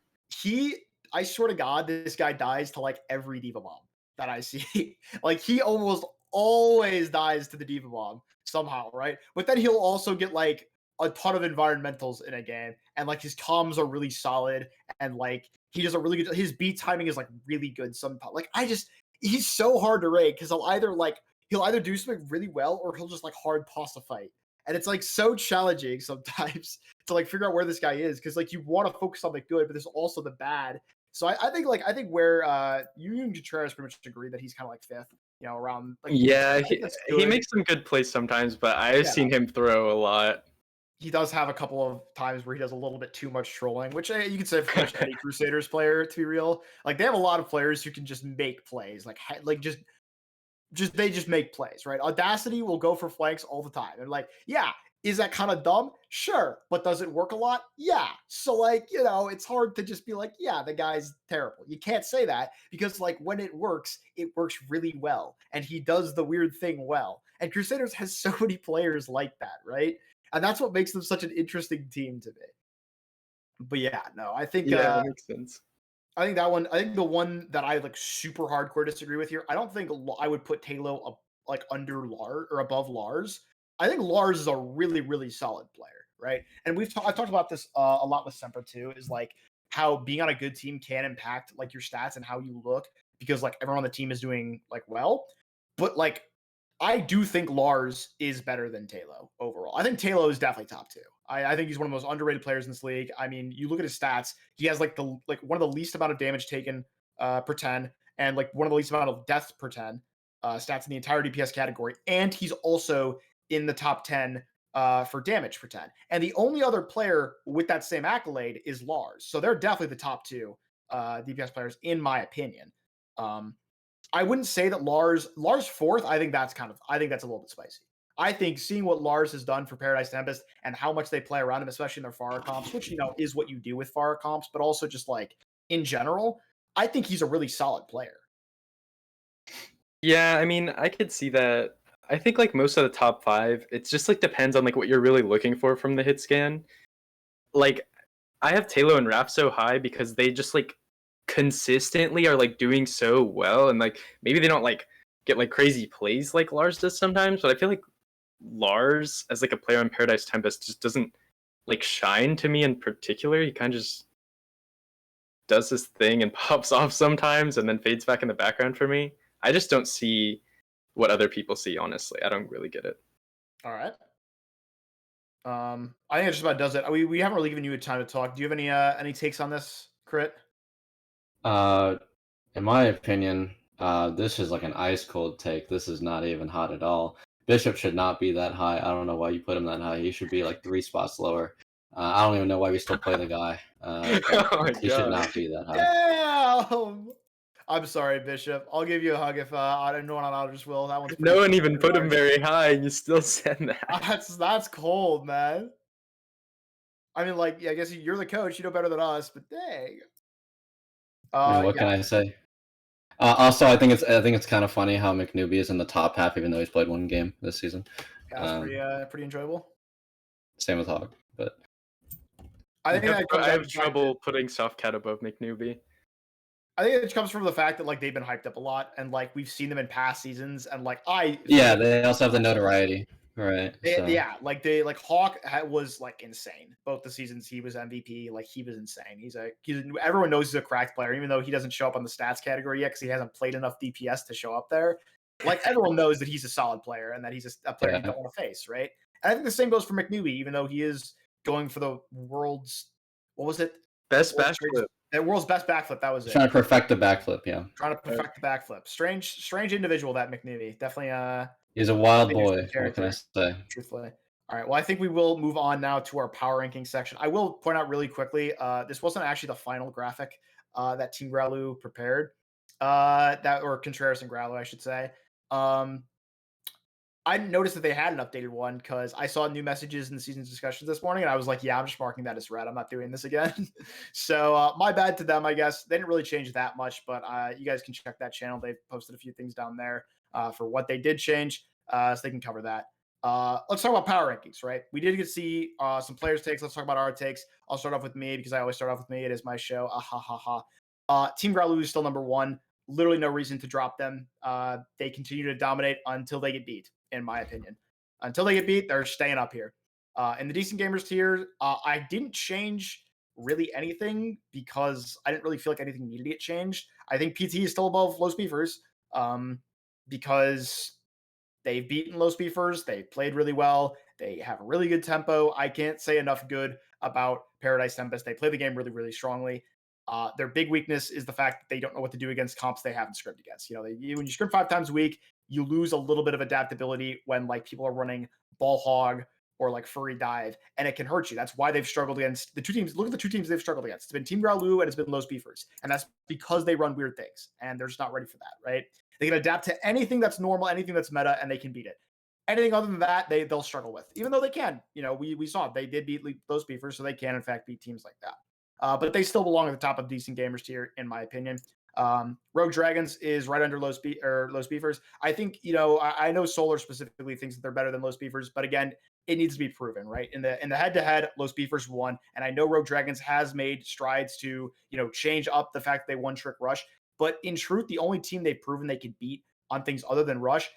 I swear to God, this guy dies to like every Diva Bomb that I see. Like, he almost always dies to the Diva Bomb somehow, right? But then he'll also get like a ton of environmentals in a game, and like his comms are really solid, and like he does a really good. His beat timing is like really good sometimes. Like, he's so hard to rate because he'll either like he'll either do something really well or he'll just like hard pause a fight. And it's like so challenging sometimes to like figure out where this guy is because like you want to focus on the good, but there's also the bad. So I think where you and Contreras pretty much agree that he's kind of like fifth, around like Yeah, that's he good. makes some good plays sometimes, but I've seen him throw a lot. He does have a couple of times where he does a little bit too much trolling, which you could say for pretty much any Crusaders player, to be real. Like they have a lot of players who can just make plays, like they just make plays, right? Audacity will go for flanks all the time. And like, yeah, is that kind of dumb? Sure. But does it work a lot? Yeah. So like, it's hard to just be like, yeah, the guy's terrible. You can't say that because like when it works really well. And he does the weird thing well. And Crusaders has so many players like that, right? And that's what makes them such an interesting team to me. But yeah, no, I think that makes sense. I think the one that I like super hardcore disagree with here. I don't think I would put Talo up like under Lars or above Lars. I think Lars is a really, really solid player, right? And I've talked about this a lot with Semper too, is like how being on a good team can impact like your stats and how you look because like everyone on the team is doing like well. But like I do think Lars is better than Talo overall. I think Talo is definitely top two. I think he's one of the most underrated players in this league. I mean, you look at his stats; he has like one of the least amount of damage taken per 10, and like one of the least amount of deaths per 10 stats in the entire DPS category. And he's also in the top 10 for damage per 10. And the only other player with that same accolade is Lars. So they're definitely the top two DPS players in my opinion. I wouldn't say that Lars fourth. I think that's a little bit spicy. I think seeing what Lars has done for Paradise Tempest and how much they play around him, especially in their Farah comps, which is what you do with Farah comps, but also just like in general, I think he's a really solid player. Yeah, I mean, I could see that. I think like most of the top 5, it's just like depends on like what you're really looking for from the hit scan. Like I have Talo and Raph so high because they just like consistently are like doing so well, and like maybe they don't like get like crazy plays like Lars does sometimes, but I feel like Lars as like a player on Paradise Tempest just doesn't like shine to me in particular. He kind of just does his thing and pops off sometimes and then fades back in the background for me. I just don't see what other people see, honestly. I don't really get it. All right. I think it just about does it. We haven't really given you a time to talk. Do you have any takes on this, Crit? In my opinion, this is like an ice cold take. This is not even hot at all. Bishop should not be that high. I don't know why you put him that high. He should be like 3 spots lower. I don't even know why we still play the guy. He should not be that high. Damn! I'm sorry, Bishop. I'll give you a hug if I don't know on Otters will. That one's no one even put him very high, and you still said that. That's cold, man. I mean, like, yeah, I guess you're the coach. You know better than us, but dang. I mean, what can I say? Also, I think it's kind of funny how McNewbie is in the top half, even though he's played 1 game this season. That's pretty enjoyable. Same with Hog, but I think I have trouble putting Softcat above McNewbie. I think it comes from the fact that like they've been hyped up a lot, and like we've seen them in past seasons, and like they also have the notoriety, right? Yeah, like Hawk was like insane. Both the seasons he was MVP, like he was insane. Everyone knows he's a cracked player, even though he doesn't show up on the stats category yet because he hasn't played enough DPS to show up there. Like everyone knows that he's a solid player and that he's a player you don't want to face, right? And I think the same goes for McNewbie, even though he is going for the world's best backflip. That world's best backflip. That was it. Trying to perfect the backflip, yeah. Trying to perfect the backflip. Strange individual, that McNeely. Definitely. He's a wild boy. What can I say? Truthfully. All right. Well, I think we will move on now to our power ranking section. I will point out really quickly. This wasn't actually the final graphic that Team Gralu prepared. Or Contreras and Gralu, I should say. I noticed that they had an updated one because I saw new messages in the season's discussions this morning, and I was like, yeah, I'm just marking that as red. I'm not doing this again. So my bad to them, I guess. They didn't really change that much, but you guys can check that channel. They've posted a few things down there for what they did change, so they can cover that. Let's talk about power rankings, right? We did get to see some players' takes. Let's talk about our takes. I'll start off with me because I always start off with me. It is my show. Team Gralu is still number 1. Literally no reason to drop them. They continue to dominate until they get beat, in my opinion. Until they get beat, they're staying up here. In the Decent Gamers tier, I didn't change really anything because I didn't really feel like anything needed to get changed. I think PT is still above Los Beefers because They've beaten Los Beefers. They played really well. They have a really good tempo. I can't say enough good about Paradise Tempest. They play the game really, really strongly. Their big weakness is the fact that they don't know what to do against comps they haven't scrimped against. When you scrimp 5 times a week, you lose a little bit of adaptability when like people are running Ball Hog or like Furry Dive, and it can hurt you. That's why they've struggled against the 2 teams. Look at the 2 teams they've struggled against. It's been Team Growlu and it's been Los Beefers, and that's because they run weird things, and they're just not ready for that, right? They can adapt to anything that's normal, anything that's meta, and they can beat it. Anything other than that, they'll struggle with, even though they can. We saw they did beat those Beefers, so they can in fact beat teams like that. But they still belong at the top of decent gamers tier, in my opinion. Rogue Dragons is right under Los Beefers. I think, I know Solarr specifically thinks that they're better than Los Beefers, but again, it needs to be proven, right? In the head-to-head, Los Beefers won, and I know Rogue Dragons has made strides to, change up the fact that they won Trick Rush. But in truth, the only team they've proven they could beat on things other than Rush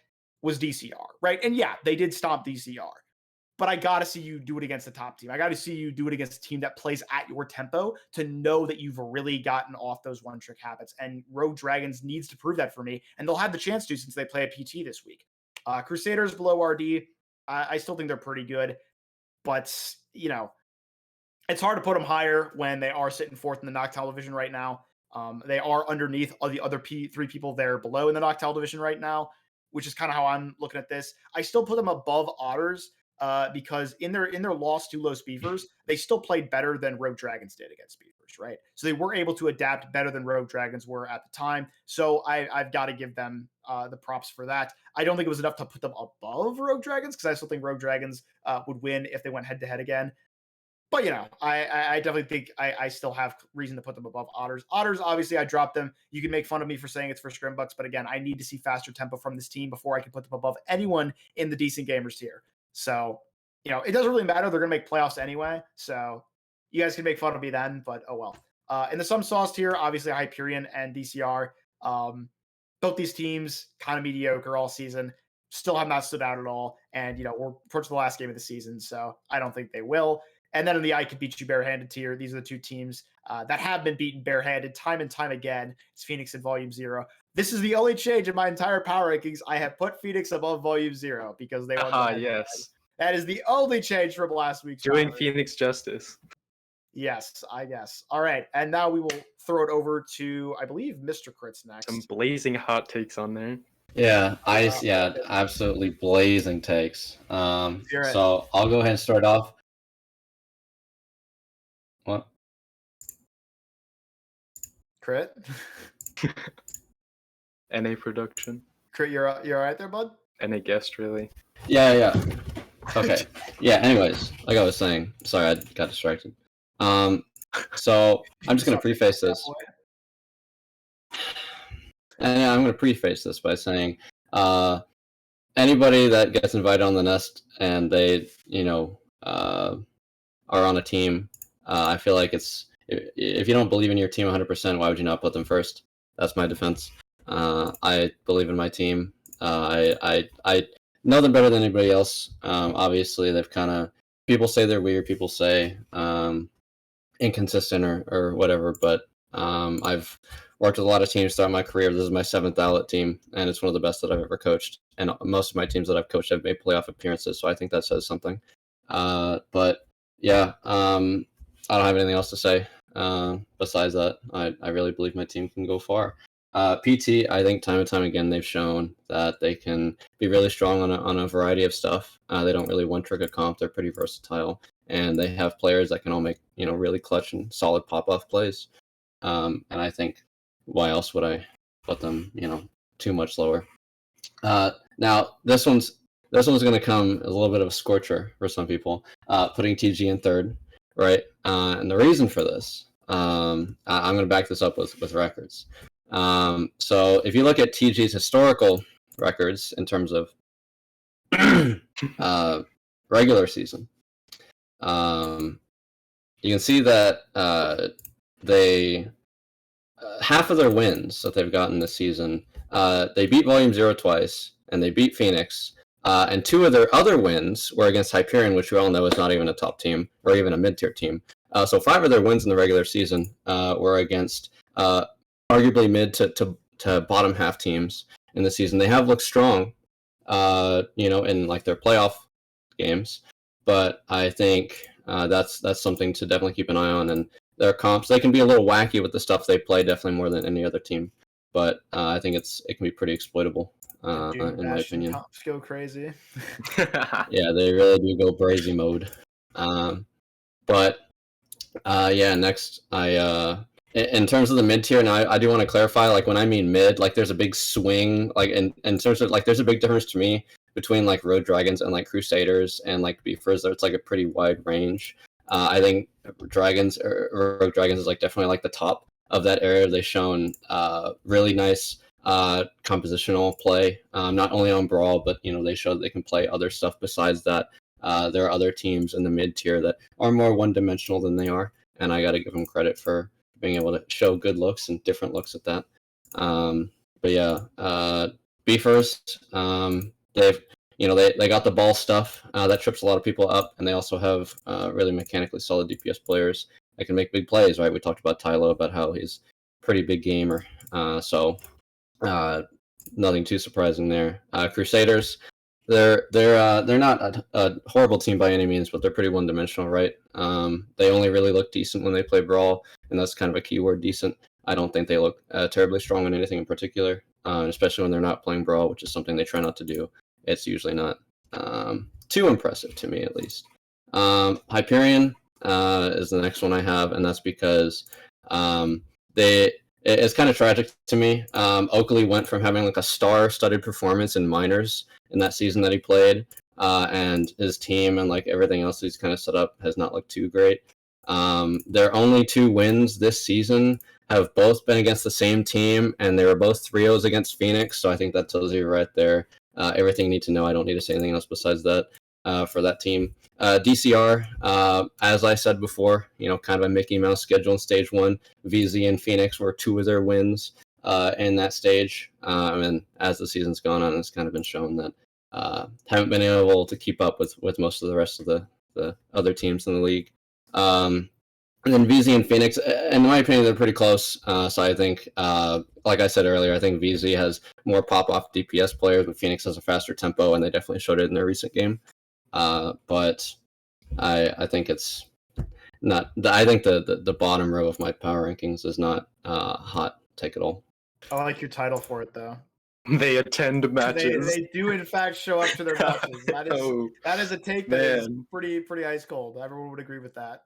was DCR, right? And yeah, they did stomp DCR. But I got to see you do it against the top team. I got to see you do it against a team that plays at your tempo to know that you've really gotten off those one-trick habits. And Rogue Dragons needs to prove that for me. And they'll have the chance to since they play a PT this week. Crusaders below RD, I still think they're pretty good. But, it's hard to put them higher when they are sitting 4th in the Noctowl division right now. They are underneath all the other 3 people there below in the Noctowl division right now, which is kind of how I'm looking at this. I still put them above Otters because in their loss to Los Beefers, they still played better than Rogue Dragons did against Beefers, right? So they were able to adapt better than Rogue Dragons were at the time. So I've got to give them the props for that. I don't think it was enough to put them above Rogue Dragons because I still think Rogue Dragons would win if they went head-to-head again. But, I definitely think I still have reason to put them above Otters. Otters, obviously, I dropped them. You can make fun of me for saying it's for Scrimbucks, but again, I need to see faster tempo from this team before I can put them above anyone in the decent gamers tier. So, it doesn't really matter. They're going to make playoffs anyway. So you guys can make fun of me then, but oh well. In the Some Sauce tier, obviously Hyperion and DCR. Both these teams kind of mediocre all season. Still have not stood out at all. And, we're towards the last game of the season, so I don't think they will. And then in the I Could Beat You Barehanded tier, these are the 2 teams that have been beaten barehanded time and time again. It's Phoenix and Volume 0. This is the only change in my entire power rankings. I have put Phoenix above Volume 0 because they won. Yes. That is the only change from last week's. Doing Phoenix justice. Yes, I guess. All right. And now we will throw it over to, I believe, Mistercrit's next. Some blazing hot takes on there. Absolutely blazing takes. So I'll go ahead and start off. What? Crit? NA production. Crit, you're all right there, bud? NA guest, really. Yeah. Okay. Yeah, anyways, like I was saying. Sorry, I got distracted. So I'm just going to preface this. And I'm going to preface this by saying, anybody that gets invited on the Nest and they, are on a team, I feel like if you don't believe in your team 100%, why would you not put them first? That's my defense. I believe in my team. I know them better than anybody else. Obviously, they've people say they're weird. People say inconsistent or whatever. But I've worked with a lot of teams throughout my career. This is my 7th Owlet team, and it's one of the best that I've ever coached. And most of my teams that I've coached have made playoff appearances, so I think that says something. But yeah, I don't have anything else to say. Besides that, I really believe my team can go far. PT, I think time and time again they've shown that they can be really strong on a variety of stuff. They don't really one-trick a comp. They're pretty versatile, and they have players that can all make really clutch and solid pop-off plays. And I think why else would I put them too much lower? Now this one's going to come as a little bit of a scorcher for some people. Putting TG in 3rd, right? And the reason for this, I'm going to back this up with records. So if you look at TG's historical records in terms of regular season, you can see that they half of their wins that they've gotten this season, they beat Volume 0 twice, and they beat Phoenix. And 2 of their other wins were against Hyperion, which we all know is not even a top team or even a mid-tier team. So 5 of their wins in the regular season were against arguably mid to bottom half teams in the season. They have looked strong, in like their playoff games. But I think that's something to definitely keep an eye on. And their comps, they can be a little wacky with the stuff they play, definitely more than any other team. But I think it can be pretty exploitable, in my opinion. Comps go crazy. Yeah, they really do go brazy mode. But next in terms of the mid tier, now I do want to clarify, like when I mean mid, like there's a big swing, like in terms of like there's a big difference to me between like Road Dragons and like Crusaders and like Beefers. It's like a pretty wide range. I think Dragons or Rogue Dragons is like definitely like the top of that area. They've shown really nice compositional play, not only on Brawl, but they show that they can play other stuff besides that. There are other teams in the mid tier that are more one-dimensional than they are, and I got to give them credit for being able to show good looks and different looks at that. But yeah, Beefers, they got the ball stuff that trips a lot of people up, and they also have really mechanically solid DPS players that can make big plays. Right? We talked about Tylo, about how he's a pretty big gamer, so nothing too surprising there. Crusaders. They're not a horrible team by any means, but they're pretty one-dimensional, right? They only really look decent when they play Brawl, and that's kind of a key word, decent. I don't think they look terribly strong in anything in particular, especially when they're not playing Brawl, which is something they try not to do. It's usually not too impressive to me, at least. Hyperion is the next one I have, and that's because it's kind of tragic to me. Oakley went from having like a star-studded performance in minors in that season that he played, and his team and like everything else he's kind of set up has not looked too great. Their only 2 wins this season have both been against the same team, and they were both 3-0s against Phoenix, so I think that tells you right there everything you need to know. I don't need to say anything else besides that for that team. DCR, as I said before, kind of a Mickey Mouse schedule in stage 1. VZ and Phoenix were 2 of their wins in that stage. And as the season's gone on, it's kind of been shown that haven't been able to keep up with most of the rest of the other teams in the league. And then VZ and Phoenix, in my opinion, they're pretty close. So I think, like I said earlier, I think VZ has more pop-off DPS players, but Phoenix has a faster tempo, and they definitely showed it in their recent game. But I think it's not. I think the bottom row of my power rankings is not hot take at all. I like your title for it, though. They attend matches. They do, in fact, show up to their matches. That is a take that is pretty ice cold. Everyone would agree with that.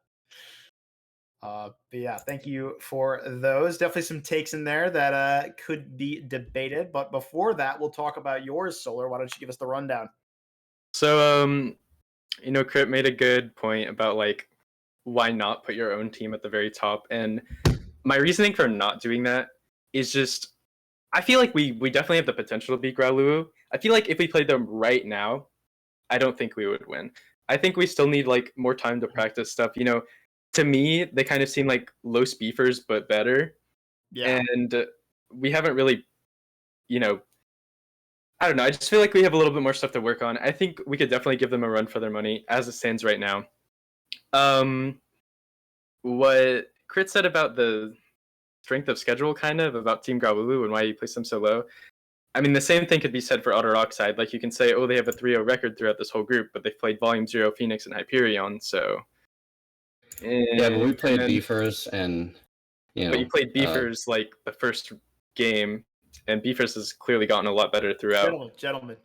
But yeah, thank you for those. Definitely some takes in there that could be debated. But before that, we'll talk about yours, Solarr. Why don't you give us the rundown? So, Crit made a good point about like why not put your own team at the very top, and my reasoning for not doing that is just I feel like we definitely have the potential to beat Graulu. I feel like if we played them right now, I don't think we would win. I think we still need like more time to practice stuff. To me, they kind of seem like low beefers but better. Yeah. And we haven't really, I don't know. I just feel like we have a little bit more stuff to work on. I think we could definitely give them a run for their money as it stands right now. What Crit said about the strength of schedule, kind of, about Team Graulu and why you place them so low. I mean, the same thing could be said for Otter Oxide. Like, you can say, they have a 3-0 record throughout this whole group, but they've played Volume 0, Phoenix, and Hyperion, so... Yeah, but we played Beefers, and, But you played Beefers, like, the first game, and Beefers has clearly gotten a lot better throughout. Gentlemen.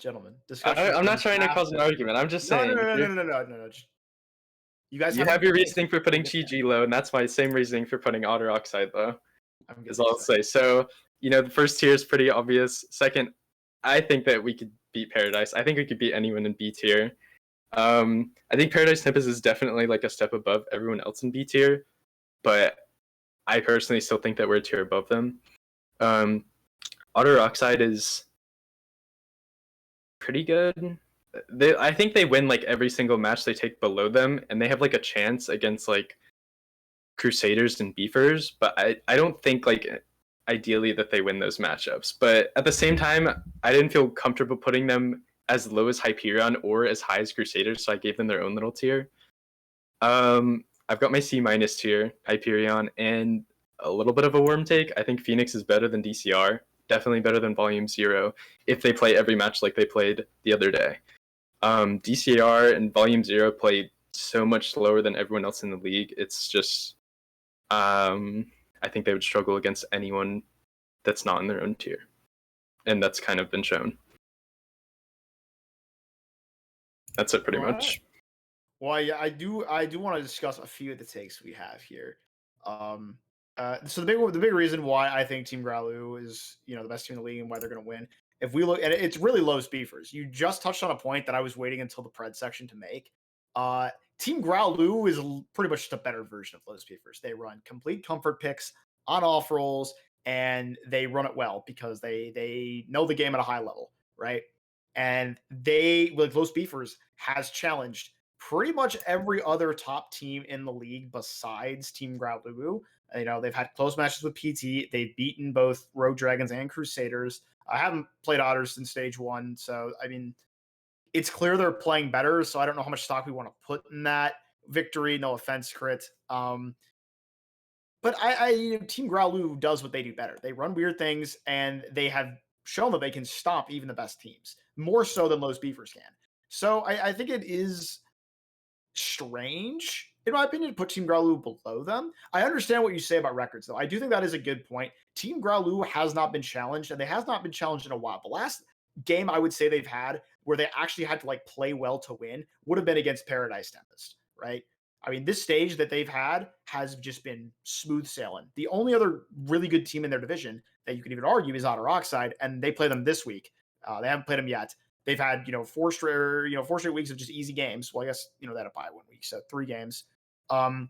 I'm not trying to cause an argument. I'm just saying. No. You guys have your reasoning for putting Chi-Ji low, and that's my same reasoning for putting Otter Oxide low, is all I'll say. So, the first tier is pretty obvious. Second, I think that we could beat Paradise. I think we could beat anyone in B tier. I think Paradise Nimbus is definitely like a step above everyone else in B tier, but I personally still think that we're a tier above them. Otter Oxide is pretty good. I think they win like every single match they take below them, and they have like a chance against like Crusaders and Beefers, but I don't think like ideally that they win those matchups. But at the same time, I didn't feel comfortable putting them as low as Hyperion or as high as Crusaders, so I gave them their own little tier. I've got my C- tier, Hyperion, and a little bit of a worm take. I think Phoenix is better than DCR. definitely better than Volume 0 if they play every match like they played the other day. DCR and Volume 0 played so much slower than everyone else in the league. It's just, I think they would struggle against anyone that's not in their own tier. And that's kind of been shown. That's it pretty much. Well, yeah, I do want to discuss a few of the takes we have here. So the big reason why I think Team Gralu is the best team in the league and why they're going to win. If we look, and it's really low beefers. You just touched on a point that I was waiting until the Pred section to make. Team Gralu is pretty much just a better version of low beefers. They run complete comfort picks on off rolls, and they run it well because they know the game at a high level, right? And they, like Los Beefers, has challenged pretty much every other top team in the league besides Team Gralu. They've had close matches with PT. They've beaten both Rogue Dragons and Crusaders. I haven't played Otters since stage 1, so I mean, it's clear they're playing better. So I don't know how much stock we want to put in that victory. No offense, Crit. But Team Gralu does what they do better. They run weird things, and they have shown that they can stop even the best teams, more so than Los Beefers can. So I think it is strange, in my opinion, to put Team Gralu below them. I understand what you say about records, though. I do think that is a good point. Team Gralu has not been challenged, and they has not been challenged in a while. The last game I would say they've had where they actually had to play well to win would have been against Paradise Tempest, right? I mean, this stage that they've had has just been smooth sailing. The only other really good team in their division that you could even argue is Otter Oxide, and they play them this week. They haven't played them yet. They've had, 4 straight weeks of just easy games. Well, I guess, they had a bye 1 week, so 3 games. But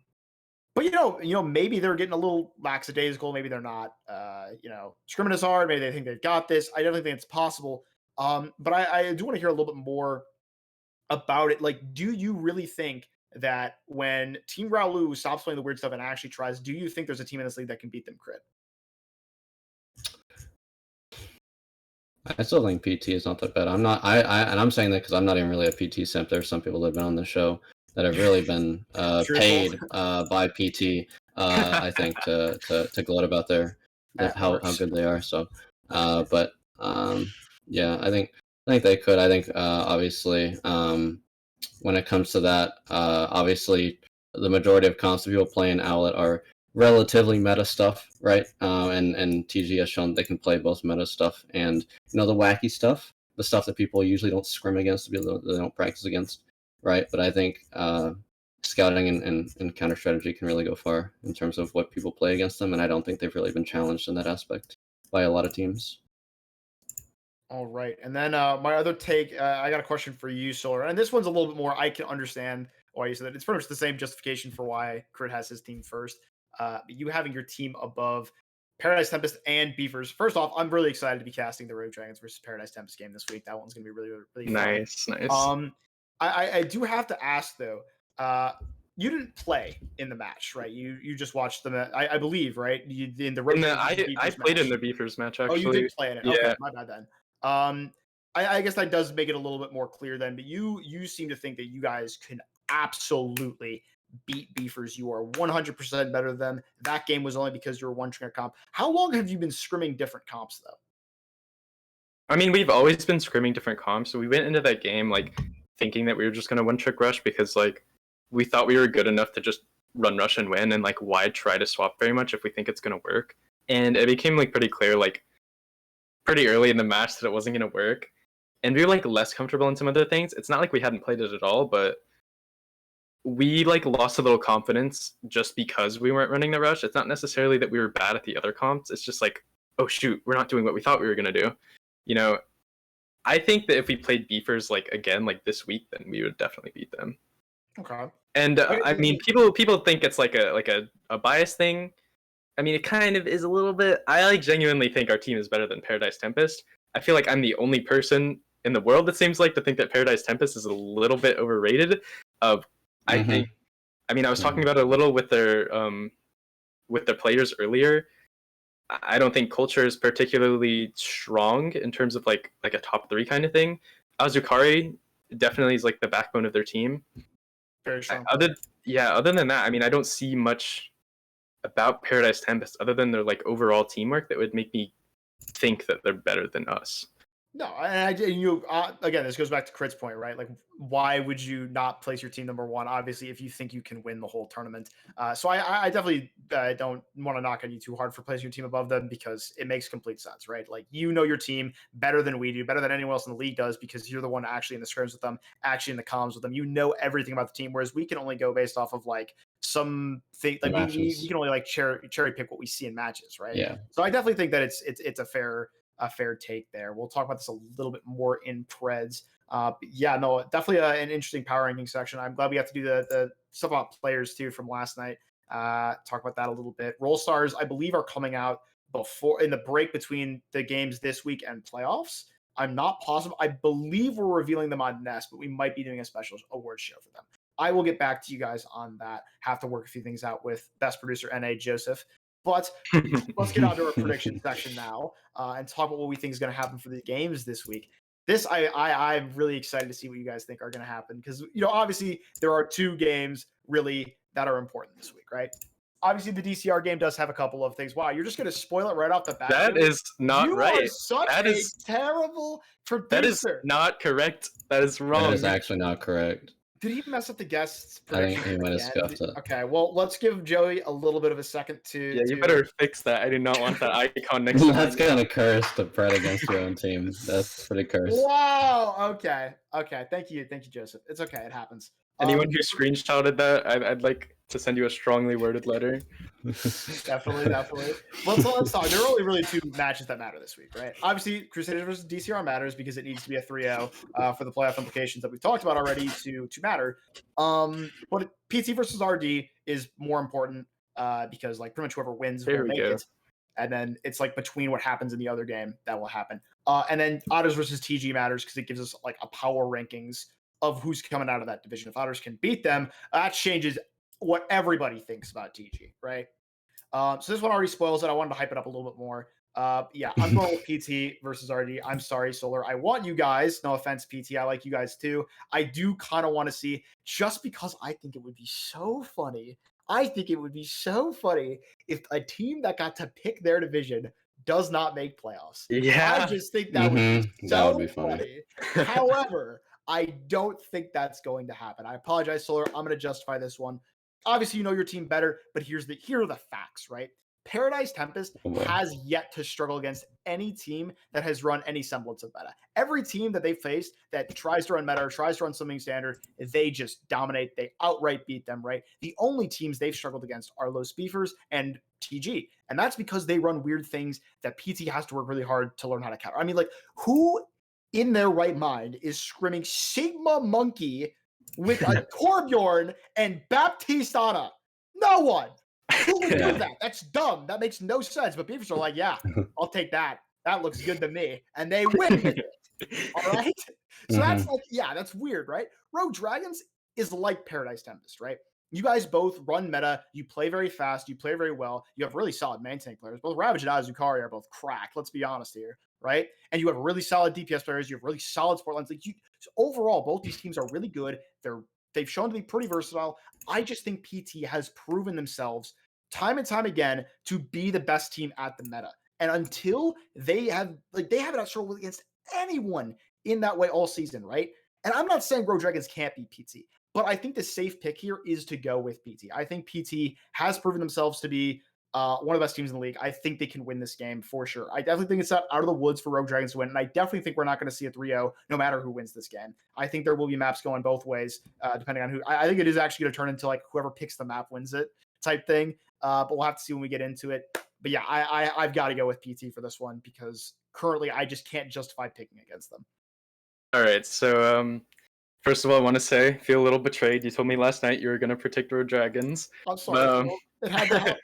maybe they're getting a little lackadaisical. Maybe they're not, scrimming as hard. Maybe they think they've got this. I definitely think it's possible. But I do want to hear a little bit more about it. Do you really think that when Team Gralu stops playing the weird stuff and actually tries, do you think there's a team in this league that can beat them, Crit? I still think PT is not that bad. I'm not. And I'm saying that because I'm not even really a PT simp. There's some people that have been on the show that have really been paid by PT. I think to gloat about how good they are. So, yeah, I think they could. I think obviously when it comes to that, obviously the majority of comps that people play in Owlet are relatively meta stuff, right? And TG has shown they can play both meta stuff and the wacky stuff, the stuff that people usually don't scrim against, they don't practice against, right? But I think scouting and counter strategy can really go far in terms of what people play against them, and I don't think they've really been challenged in that aspect by a lot of teams. All right, and then my other take, I got a question for you, Solarr, and this one's a little bit more. I can understand why you said that. It's pretty much the same justification for why Crit has his team first. You having your team above Paradise Tempest and Beefers. First off, I'm really excited to be casting the Rogue Dragons versus Paradise Tempest game this week. That one's gonna be really, really fun. Nice. I do have to ask though. You didn't play in the match, right? You just watched the I believe, right? In the Rogue I played in the Beefers match actually. Oh, you did play in it. Yeah. Okay, my bad then. I guess that does make it a little bit more clear then. But you seem to think that you guys can absolutely beat Beefers. You are 100% better than them. That game was only because you were one trigger comp. How long have you been scrimming different comps though? I mean, we've always been scrimming different comps. So we went into that game thinking that we were just gonna one trick rush because we thought we were good enough to just run rush and win, and why try to swap very much if we think it's gonna work? And it became pretty clear pretty early in the match that it wasn't gonna work. And we were less comfortable in some other things. It's not like we hadn't played it at all, but we lost a little confidence just because we weren't running the rush. It's not necessarily that we were bad at the other comps. It's just oh shoot, we're not doing what we thought we were gonna do. I think that if we played Beefers again this week, then we would definitely beat them. Okay. And I mean, people think it's a bias thing. I mean, it kind of is a little bit. I genuinely think our team is better than Paradise Tempest. I feel like I'm the only person in the world that seems to think that Paradise Tempest is a little bit overrated. I think. I mean, I was talking about it a little with their players earlier. I don't think culture is particularly strong in terms of a top 3 kind of thing. Azukari definitely is the backbone of their team. Very strong. Other than that, I mean, I don't see much about Paradise Tempest other than their overall teamwork that would make me think that they're better than us. No, and again, this goes back to Crit's point, right? Like, why would you not place your team number one? Obviously, if you think you can win the whole tournament. So I definitely don't want to knock on you too hard for placing your team above them, because it makes complete sense, right? Like, you know your team better than we do, better than anyone else in the league does, because you're the one actually in the scrims with them, actually in the comms with them. You know everything about the team, whereas we can only go based off of like some thing, like we can only like cherry pick what we see in matches, right? Yeah. So I definitely think that it's a fair take there. We'll talk about this a little bit more in Preds. Yeah, no, definitely an interesting power ranking section. I'm glad we have to do the stuff about players too from last night. Talk about that a little bit. Roll stars, I believe, are coming out before in the break between the games this week and playoffs. I'm not positive. I believe we're revealing them on Nest, but we might be doing a special awards show for them. I will get back to you guys on that. Have to work a few things out with best producer NA Joseph. But let's get on to our prediction section now and talk about what we think is going to happen for the games this week. This I'm really excited to see what you guys think are going to happen, because obviously there are two games really that are important this week, right? Obviously the DCR game does have a couple of things. Wow, you're just going to spoil it right off the bat. That is not right. You are such a terrible producer. That is not correct. That is wrong. That is actually not correct. Did he mess up the guests? I think he might have scuffed it. Okay, well, let's give Joey a little bit of a second to. Yeah, you better fix that. I do not want that icon next to me. That's kind of cursed to bet against your own team. That's pretty cursed. Wow. Okay. Thank you, Joseph. It's okay. It happens. Anyone who screenshotted that, I'd like to send you a strongly worded letter. Definitely. Let's talk. There are only really two matches that matter this week, right? Obviously, Crusaders versus DCR matters because it needs to be a 3-0 for the playoff implications that we've talked about already to matter. But PT versus RD is more important because like pretty much whoever wins will make it. And then it's like between what happens in the other game that will happen. And then Otters versus TG matters because it gives us like a power rankings of who's coming out of that division. If Otters can beat them, that changes what everybody thinks about TG, right? So this one already spoils it. I wanted to hype it up a little bit more. Yeah, I'm going with PT versus RD. I'm sorry, Solarr. I want you guys, no offense, PT, I like you guys too. I do kind of want to see, just because I think it would be so funny. I think it would be so funny if a team that got to pick their division does not make playoffs. Yeah. I just think that would be so that would be funny. However, I don't think that's going to happen. I apologize, Solarr. I'm going to justify this one. Obviously, you know your team better, but here are the facts, right? Paradise Tempest has yet to struggle against any team that has run any semblance of meta. Every team that they faced that tries to run meta or tries to run something standard, they just dominate. They outright beat them, right? The only teams they've struggled against are Los Beefers and TG. And that's because they run weird things that PT has to work really hard to learn how to counter. I mean, like, who in their right mind is scrimming Sigma Monkey with a Torbjorn and Baptiste-Ana? No one. Who would do that? That's dumb. That makes no sense. But Beavers are like, yeah, I'll take that. That looks good to me. And they win with it. All right? So that's like, yeah, that's weird, right? Rogue Dragons is like Paradise Tempest, right? You guys both run meta. You play very fast. You play very well. You have really solid main tank players. Both Ravage and Azukari are both crack. Let's be honest here, right? And you have really solid DPS players. You have really solid support lines. Like so overall, both these teams are really good. They've shown to be pretty versatile. I just think PT has proven themselves time and time again to be the best team at the meta. And until they haven't struggled against anyone in that way all season, right? And I'm not saying Rogue Dragons can't beat PT, but I think the safe pick here is to go with PT. I think PT has proven themselves to be one of the best teams in the league. I think they can win this game for sure. I definitely think it's out of the woods for Rogue Dragons to win, and I definitely think we're not going to see a 3-0 no matter who wins this game. I think there will be maps going both ways, depending on who. I think it is actually going to turn into like whoever picks the map wins it type thing, but we'll have to see when we get into it. But yeah, I've got to go with PT for this one because currently I just can't justify picking against them. All right, so first of all, I want to say I feel a little betrayed. You told me last night you were going to protect Rogue Dragons. I'm sorry. It had to happen.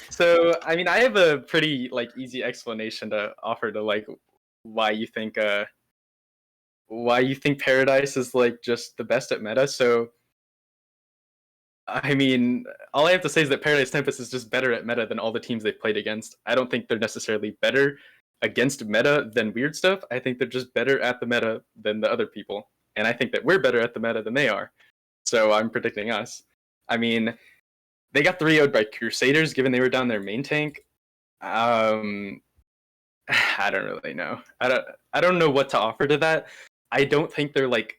So, I mean, I have a pretty like easy explanation to offer to like why you think Paradise is like just the best at meta. So, I mean, all I have to say is that Paradise Tempest is just better at meta than all the teams they've played against. I don't think they're necessarily better against meta than weird stuff. I think they're just better at the meta than the other people. And I think that we're better at the meta than they are. So I'm predicting us. I mean, they got 3-0'd by Crusaders, given they were down their main tank. I don't really know. I don't know what to offer to that. I don't think they're like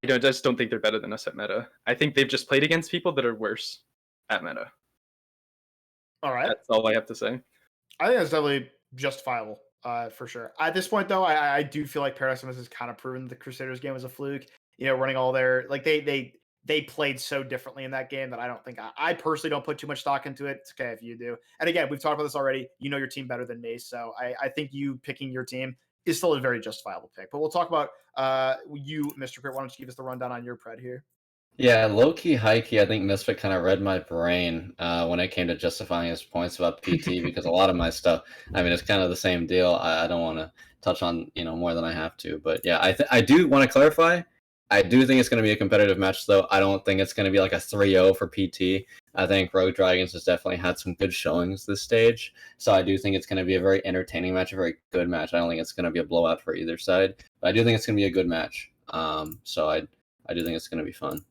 just don't think they're better than us at meta. I think they've just played against people that are worse at meta. All right. That's all I have to say. I think that's definitely justifiable, for sure. At this point, though, I do feel like Paradise has kind of proven the Crusaders game was a fluke. Running all their they played so differently in that game that I don't think I personally don't put too much stock into it. It's okay if you do. And again, we've talked about this already. You know your team better than me, so I think you picking your team is still a very justifiable pick. But we'll talk about you, Mistercrit. Why don't you give us the rundown on your pred here? Yeah, low key, high key. I think Mysfyt kind of read my brain when it came to justifying his points about PT because a lot of my stuff, I mean, it's kind of the same deal. I don't want to touch on more than I have to, but yeah, I do want to clarify. I do think it's going to be a competitive match, though. I don't think it's going to be like a 3-0 for PT. I think Rogue Dragons has definitely had some good showings this stage, so I do think it's going to be a very entertaining match, a very good match. I don't think it's going to be a blowout for either side, but I do think it's going to be a good match. So I do think it's going to be fun.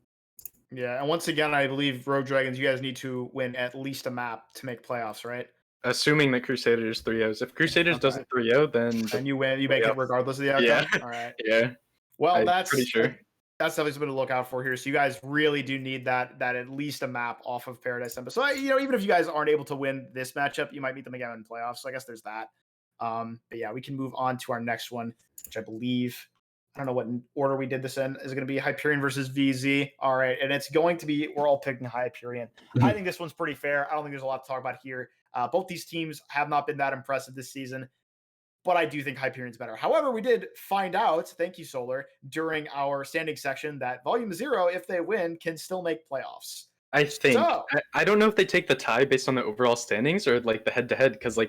Yeah, and once again, I believe Rogue Dragons, you guys need to win at least a map to make playoffs, right? Assuming that Crusaders 3-0s. If Crusaders doesn't 3-0, then and you win, you make it regardless of the outcome. Yeah. All right. Yeah. Well, I'm pretty sure. That's something to look out for here. So you guys really do need that at least a map off of Paradise Temple. So even if you guys aren't able to win this matchup, you might meet them again in playoffs. So I guess there's that. But yeah, we can move on to our next one, which I believe, I don't know what order we did this in. Is it going to be Hyperion versus VZ? All right, and it's going to be, we're all picking Hyperion. I think this one's pretty fair. I don't think there's a lot to talk about here. Both these teams have not been that impressive this season, but I do think Hyperion's better. However, we did find out, thank you, Solarr, during our standing section that Volume 0, if they win, can still make playoffs. I think. So, I don't know if they take the tie based on the overall standings or like the head-to-head, because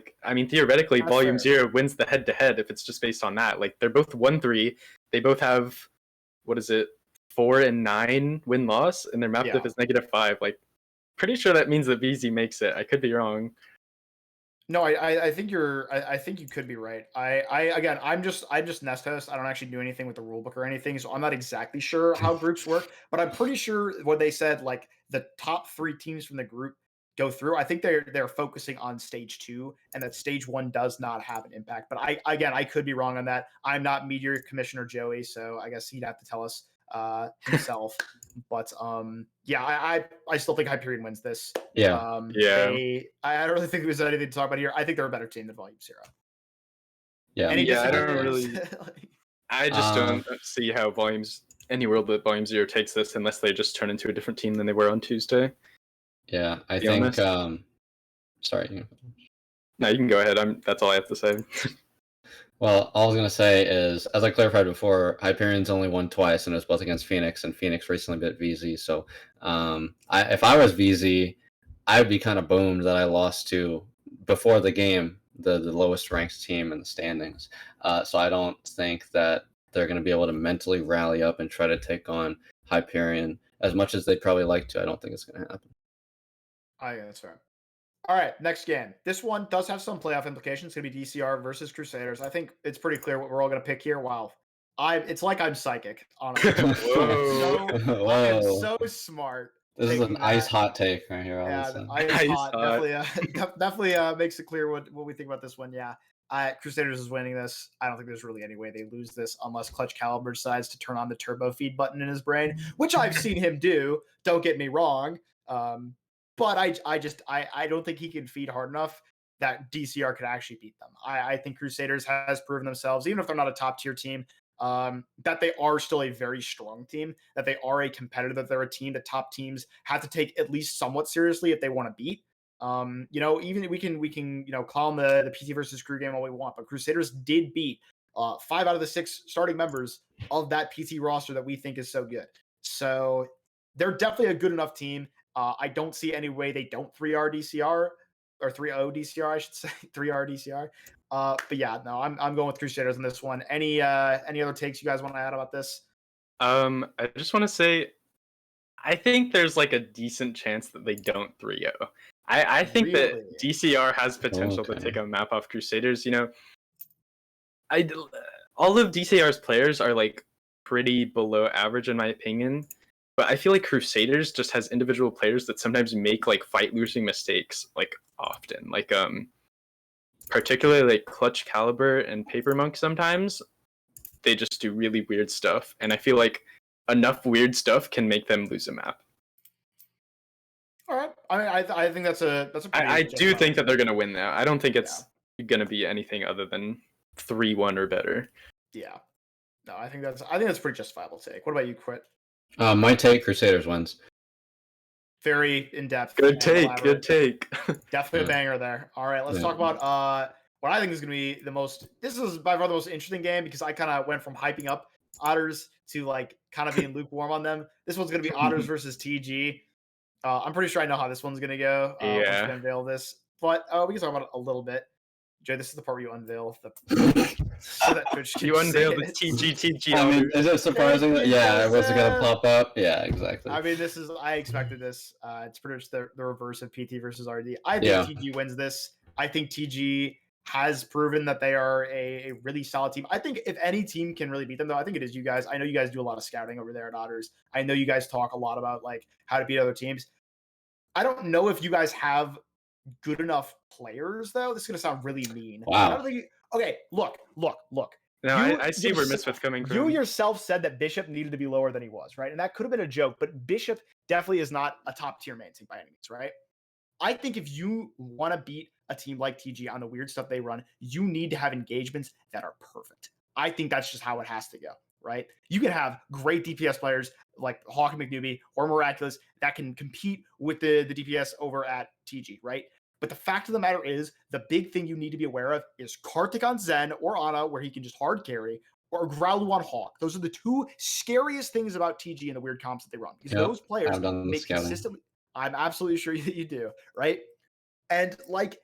theoretically, Volume 0 wins the head-to-head if it's just based on that. Like, they're both 1-3. They both have, 4 and 9 win-loss, and their map diff is -5. Like, pretty sure that means that VZ makes it. I could be wrong. No, I think I think you could be right. Again, I'm just nest host. I don't actually do anything with the rulebook or anything, so I'm not exactly sure how groups work. But I'm pretty sure what they said, like the top 3 teams from the group go through. I think they're focusing on stage 2, and that stage 1 does not have an impact. But I could be wrong on that. I'm not Meteor Commissioner Joey, so I guess he'd have to tell us himself. But I still think Hyperion wins this. Yeah. I don't really think there's anything to talk about here. I think they're a better team than Volume 0. Yeah. I don't really. I just don't see how any world that Volume 0 takes this unless they just turn into a different team than they were on Tuesday. Yeah, I think. Sorry. No, you can go ahead. That's all I have to say. Well, all I was going to say is, as I clarified before, Hyperion's only won twice, and it was both against Phoenix, and Phoenix recently beat VZ. So if I was VZ, I would be kind of bummed that I lost to, before the game, the lowest ranked team in the standings. So I don't think that they're going to be able to mentally rally up and try to take on Hyperion as much as they'd probably like to. I don't think it's going to happen. I think that's fair. All right, next game. This one does have some playoff implications. It's going to be DCR versus Crusaders. I think it's pretty clear what we're all going to pick here. Wow. It's like I'm psychic, honestly. Whoa. I am so smart. This is an ice hot take right here. Ice hot. Definitely makes it clear what we think about this one. Yeah. Crusaders is winning this. I don't think there's really any way they lose this unless Clutch Caliber decides to turn on the turbo feed button in his brain, which I've seen him do. Don't get me wrong. But I don't think he can feed hard enough that DCR could actually beat them. I think Crusaders has proven themselves, even if they're not a top tier team, that they are still a very strong team, that they are a competitor, that they're a team that top teams have to take at least somewhat seriously if they want to beat. Even we can call them the PT versus Crew game all we want, but Crusaders did beat 5 out of the 6 starting members of that PT roster that we think is so good. So they're definitely a good enough team. I don't see any way they don't 3R DCR or 3-0 DCR, I should say 3R DCR. But yeah, no, I'm going with Crusaders on this one. Any other takes you guys want to add about this? I just want to say, I think there's like a decent chance that they don't 3-0. I think that DCR has potential to take a map off Crusaders. All of DCR's players are like pretty below average in my opinion. But I feel like Crusaders just has individual players that sometimes make like fight losing mistakes like often. Like particularly like Clutch Caliber and Paper Monk sometimes, they just do really weird stuff. And I feel like enough weird stuff can make them lose a map. All right. I think that's a pretty I do justifiable think that take. they're going to win now. I don't think it's going to be anything other than 3-1 or better. Yeah. No, I think that's a pretty justifiable take. What about you, Quit? My take: Crusaders wins. Very in depth. Good take. Elaborate. Good take. Definitely a banger there. All right, let's talk about what I think is going to be the most. This is by far the most interesting game because I kind of went from hyping up Otters to like kind of being lukewarm on them. This one's going to be Otters versus TG. I'm pretty sure I know how this one's going to go once we unveil this, but we can talk about it a little bit. Jay, this is the part where you unveil the so that Twitch can You unveiled the it. TG. I mean, is it surprising that it wasn't gonna pop up? Yeah, exactly. I mean, I expected this. It's pretty much the reverse of PT versus RD. I think TG wins this. I think TG has proven that they are a really solid team. I think if any team can really beat them, though, I think it is you guys. I know you guys do a lot of scouting over there at Otters. I know you guys talk a lot about like how to beat other teams. I don't know if you guys have good enough players, though. This is going to sound really mean. Wow. I don't think okay, look. No, I see where Mysfyt's coming from. You yourself said that Bishop needed to be lower than he was, right? And that could have been a joke, but Bishop definitely is not a top-tier main tank by any means, right? I think if you want to beat a team like TG on the weird stuff they run, you need to have engagements that are perfect. I think that's just how it has to go, right? You can have great DPS players like Hawk and McNewbie or Miraculous that can compete with the DPS over at TG, right? But the fact of the matter is, the big thing you need to be aware of is Karthik on Zen or Ana, where he can just hard carry, or Growlu on Hawk. Those are the two scariest things about TG and the weird comps that they run. Because those players make consistently. I'm absolutely sure that you do, right? And like,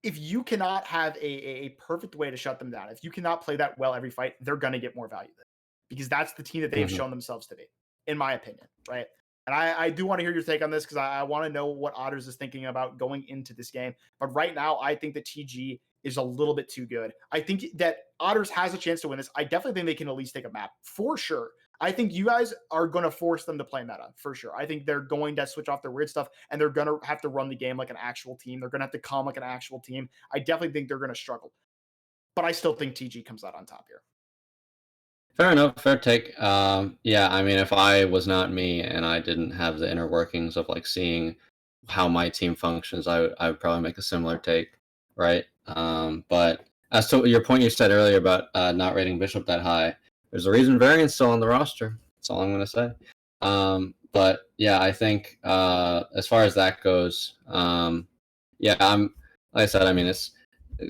if you cannot have a perfect way to shut them down, if you cannot play that well every fight, they're going to get more value than because that's the team that they've shown themselves to be, in my opinion, right? And I do want to hear your take on this because I want to know what Otters is thinking about going into this game. But right now, I think that TG is a little bit too good. I think that Otters has a chance to win this. I definitely think they can at least take a map for sure. I think you guys are going to force them to play meta for sure. I think they're going to switch off their weird stuff and they're going to have to run the game like an actual team. They're going to have to come like an actual team. I definitely think they're going to struggle. But I still think TG comes out on top here. Fair enough, fair take. Yeah, I mean, if I was not me and I didn't have the inner workings of like seeing how my team functions, I would probably make a similar take, right? But as to your point you said earlier about not rating Bishop that high, there's a reason Variant's still on the roster. That's all I'm going to say. But yeah, I think as far as that goes, yeah, like I said, I mean, it's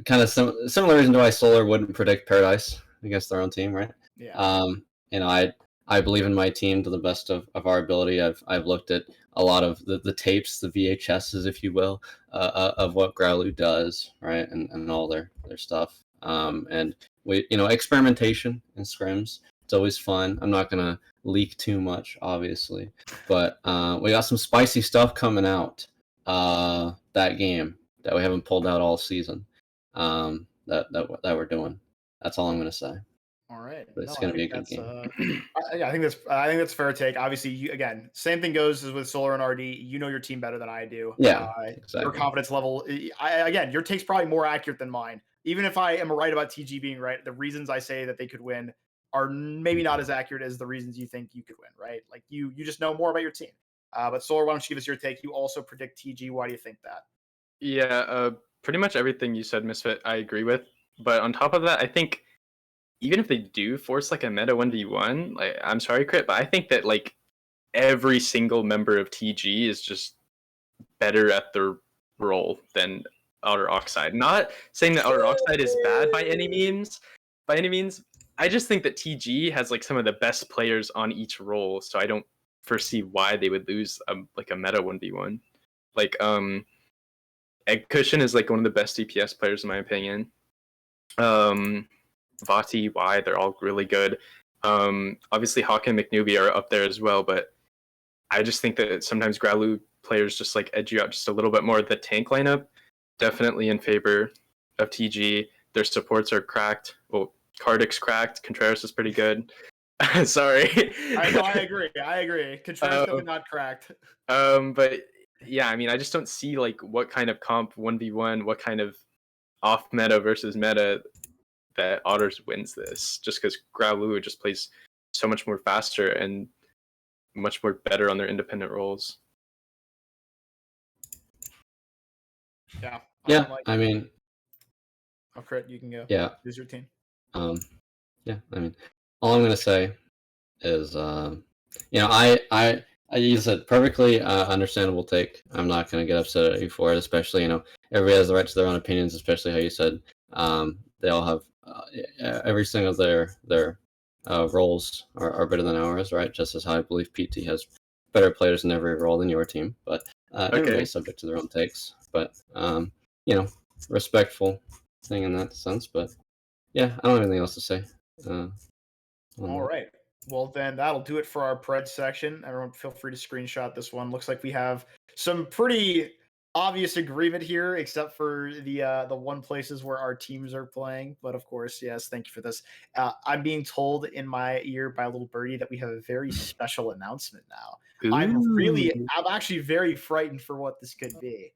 kind of similar reason to why Solarr wouldn't predict Paradise against their own team, right? Yeah. You know, I believe in my team to the best of our ability. I've looked at a lot of the tapes, the VHSs, if you will, of what Growlu does, right, and all their stuff. And we, experimentation in scrims. It's always fun. I'm not gonna leak too much, obviously, but we got some spicy stuff coming out that game that we haven't pulled out all season. That we're doing. That's all I'm gonna say. All right, but it's gonna be a good game. I think that's fair take. Obviously, again, same thing goes as with Solarr and RD. You know your team better than I do. Yeah, exactly. Your confidence level. Again, your take's probably more accurate than mine. Even if I am right about TG being right, the reasons I say that they could win are maybe not as accurate as the reasons you think you could win. Right? Like you just know more about your team. But Solarr, why don't you give us your take? You also predict TG. Why do you think that? Yeah, pretty much everything you said, Mysfyt, I agree with. But on top of that, I think even if they do force like a meta 1v1, like I'm sorry, Crit, but I think that like every single member of TG is just better at their role than Outer Oxide. Not saying that Outer Oxide is bad by any means. I just think that TG has like some of the best players on each role, so I don't foresee why they would lose like a meta 1v1. Like Egg Cushion is like one of the best DPS players in my opinion. Vati, Y, they're all really good. Obviously Hawk and McNewbie are up there as well, but I just think that sometimes Growlu players just like edge you out just a little bit more. The tank lineup, definitely in favor of TG. Their supports are cracked. Well, Kardic's cracked. Contreras is pretty good. Sorry. I agree. Contreras definitely not cracked. But yeah, I mean, I just don't see like what kind of comp 1v1, what kind of off meta versus meta that Otters wins this, just because Growlithe just plays so much more faster and much more better on their independent roles. Yeah. Yeah, I mean, Crit, you can go. yeah. Who's your team? Yeah, I mean, all I'm gonna say is, I use a perfectly understandable take. I'm not gonna get upset at you for it, especially, everybody has the right to their own opinions, especially how you said they all have every single of their roles are better than ours, right? Just as how I believe PT has better players in every role than your team, but everybody's subject to their own takes. But respectful thing in that sense. But yeah, I don't have anything else to say. All right. Well, then that'll do it for our Pred section. Everyone, feel free to screenshot this one. Looks like we have some pretty obvious agreement here, except for the one places where our teams are playing. But of course, yes, thank you for this. I'm being told in my ear by a little birdie that we have a very special announcement now. I'm actually very frightened for what this could be.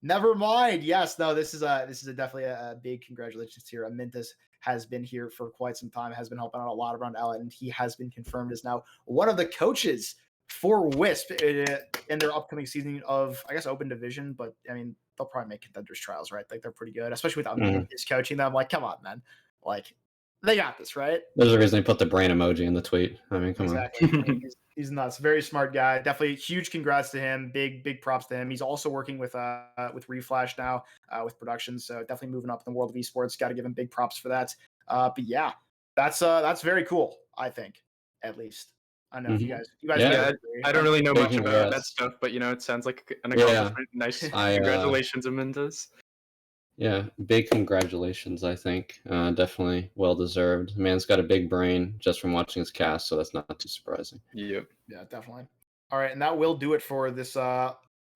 Never mind. Yes, no, this is definitely a big congratulations here. Amintus has been here for quite some time, has been helping out a lot around Owlet, and he has been confirmed as now one of the coaches for Wisp in their upcoming season of, I guess, Open Division. But I mean, they'll probably make contenders trials, right? Like, they're pretty good, especially with Amintus coaching them. Like, come on, man. Like, they got this, right? There's a reason they put the brain emoji in the tweet. I mean, come on. I mean, he's nuts. Very smart guy. Definitely huge congrats to him. Big props to him. He's also working with Reflash now with production. So definitely moving up in the world of esports. Got to give him big props for that. But yeah, that's very cool. I think, at least. I know if you guys. Yeah, I don't really know much about that stuff, but it sounds like an accomplishment. Yeah. Nice. Congratulations, Amintus. Yeah, big congratulations, I think. Definitely well-deserved. The man's got a big brain just from watching his cast, so that's not too surprising. Yep. Yeah, definitely. All right, and that will do it for this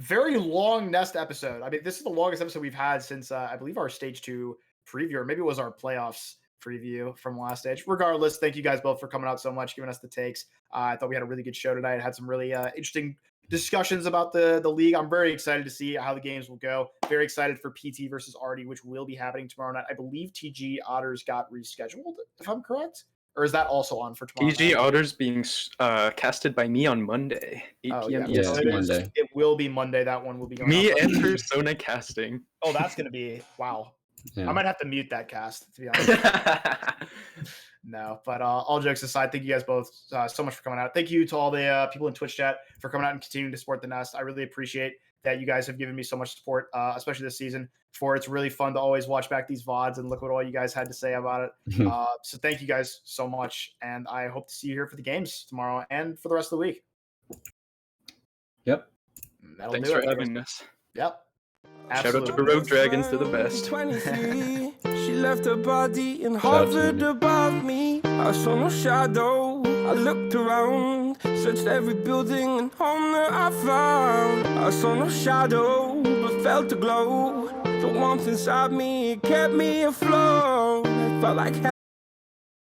very long Nest episode. I mean, this is the longest episode we've had since, I believe, our Stage 2 preview, or maybe it was our playoffs preview from last stage. Regardless, thank you guys both for coming out so much, giving us the takes. I thought we had a really good show tonight. Had some really interesting discussions about the league. I'm very excited to see how the games will go. Very excited for PT versus Artie, which will be happening tomorrow night. I believe TG Otters got rescheduled, if I'm correct. Or is that also on for tomorrow TG night? Otters being casted by me on Monday, 8 p.m. Yeah, Monday. It will be Monday. That one will be going me and Persona casting. Oh, that's going to be, wow. Yeah. I might have to mute that cast, to be honest. No, but all jokes aside, thank you guys both so much for coming out. Thank you to all the people in Twitch chat for coming out and continuing to support the Nest. I really appreciate that you guys have given me so much support, especially this season. It's really fun to always watch back these VODs and look what all you guys had to say about it. So thank you guys so much, and I hope to see you here for the games tomorrow and for the rest of the week. Yep. Thanks for having us. Yep. Absolutely. Shout out to Rogue Dragons, to the best. 23, she left her body and hovered above me. I saw no shadow. I looked around, searched every building and home that I found. I saw no shadow, but felt a glow. The warmth inside me, it kept me afloat. It felt like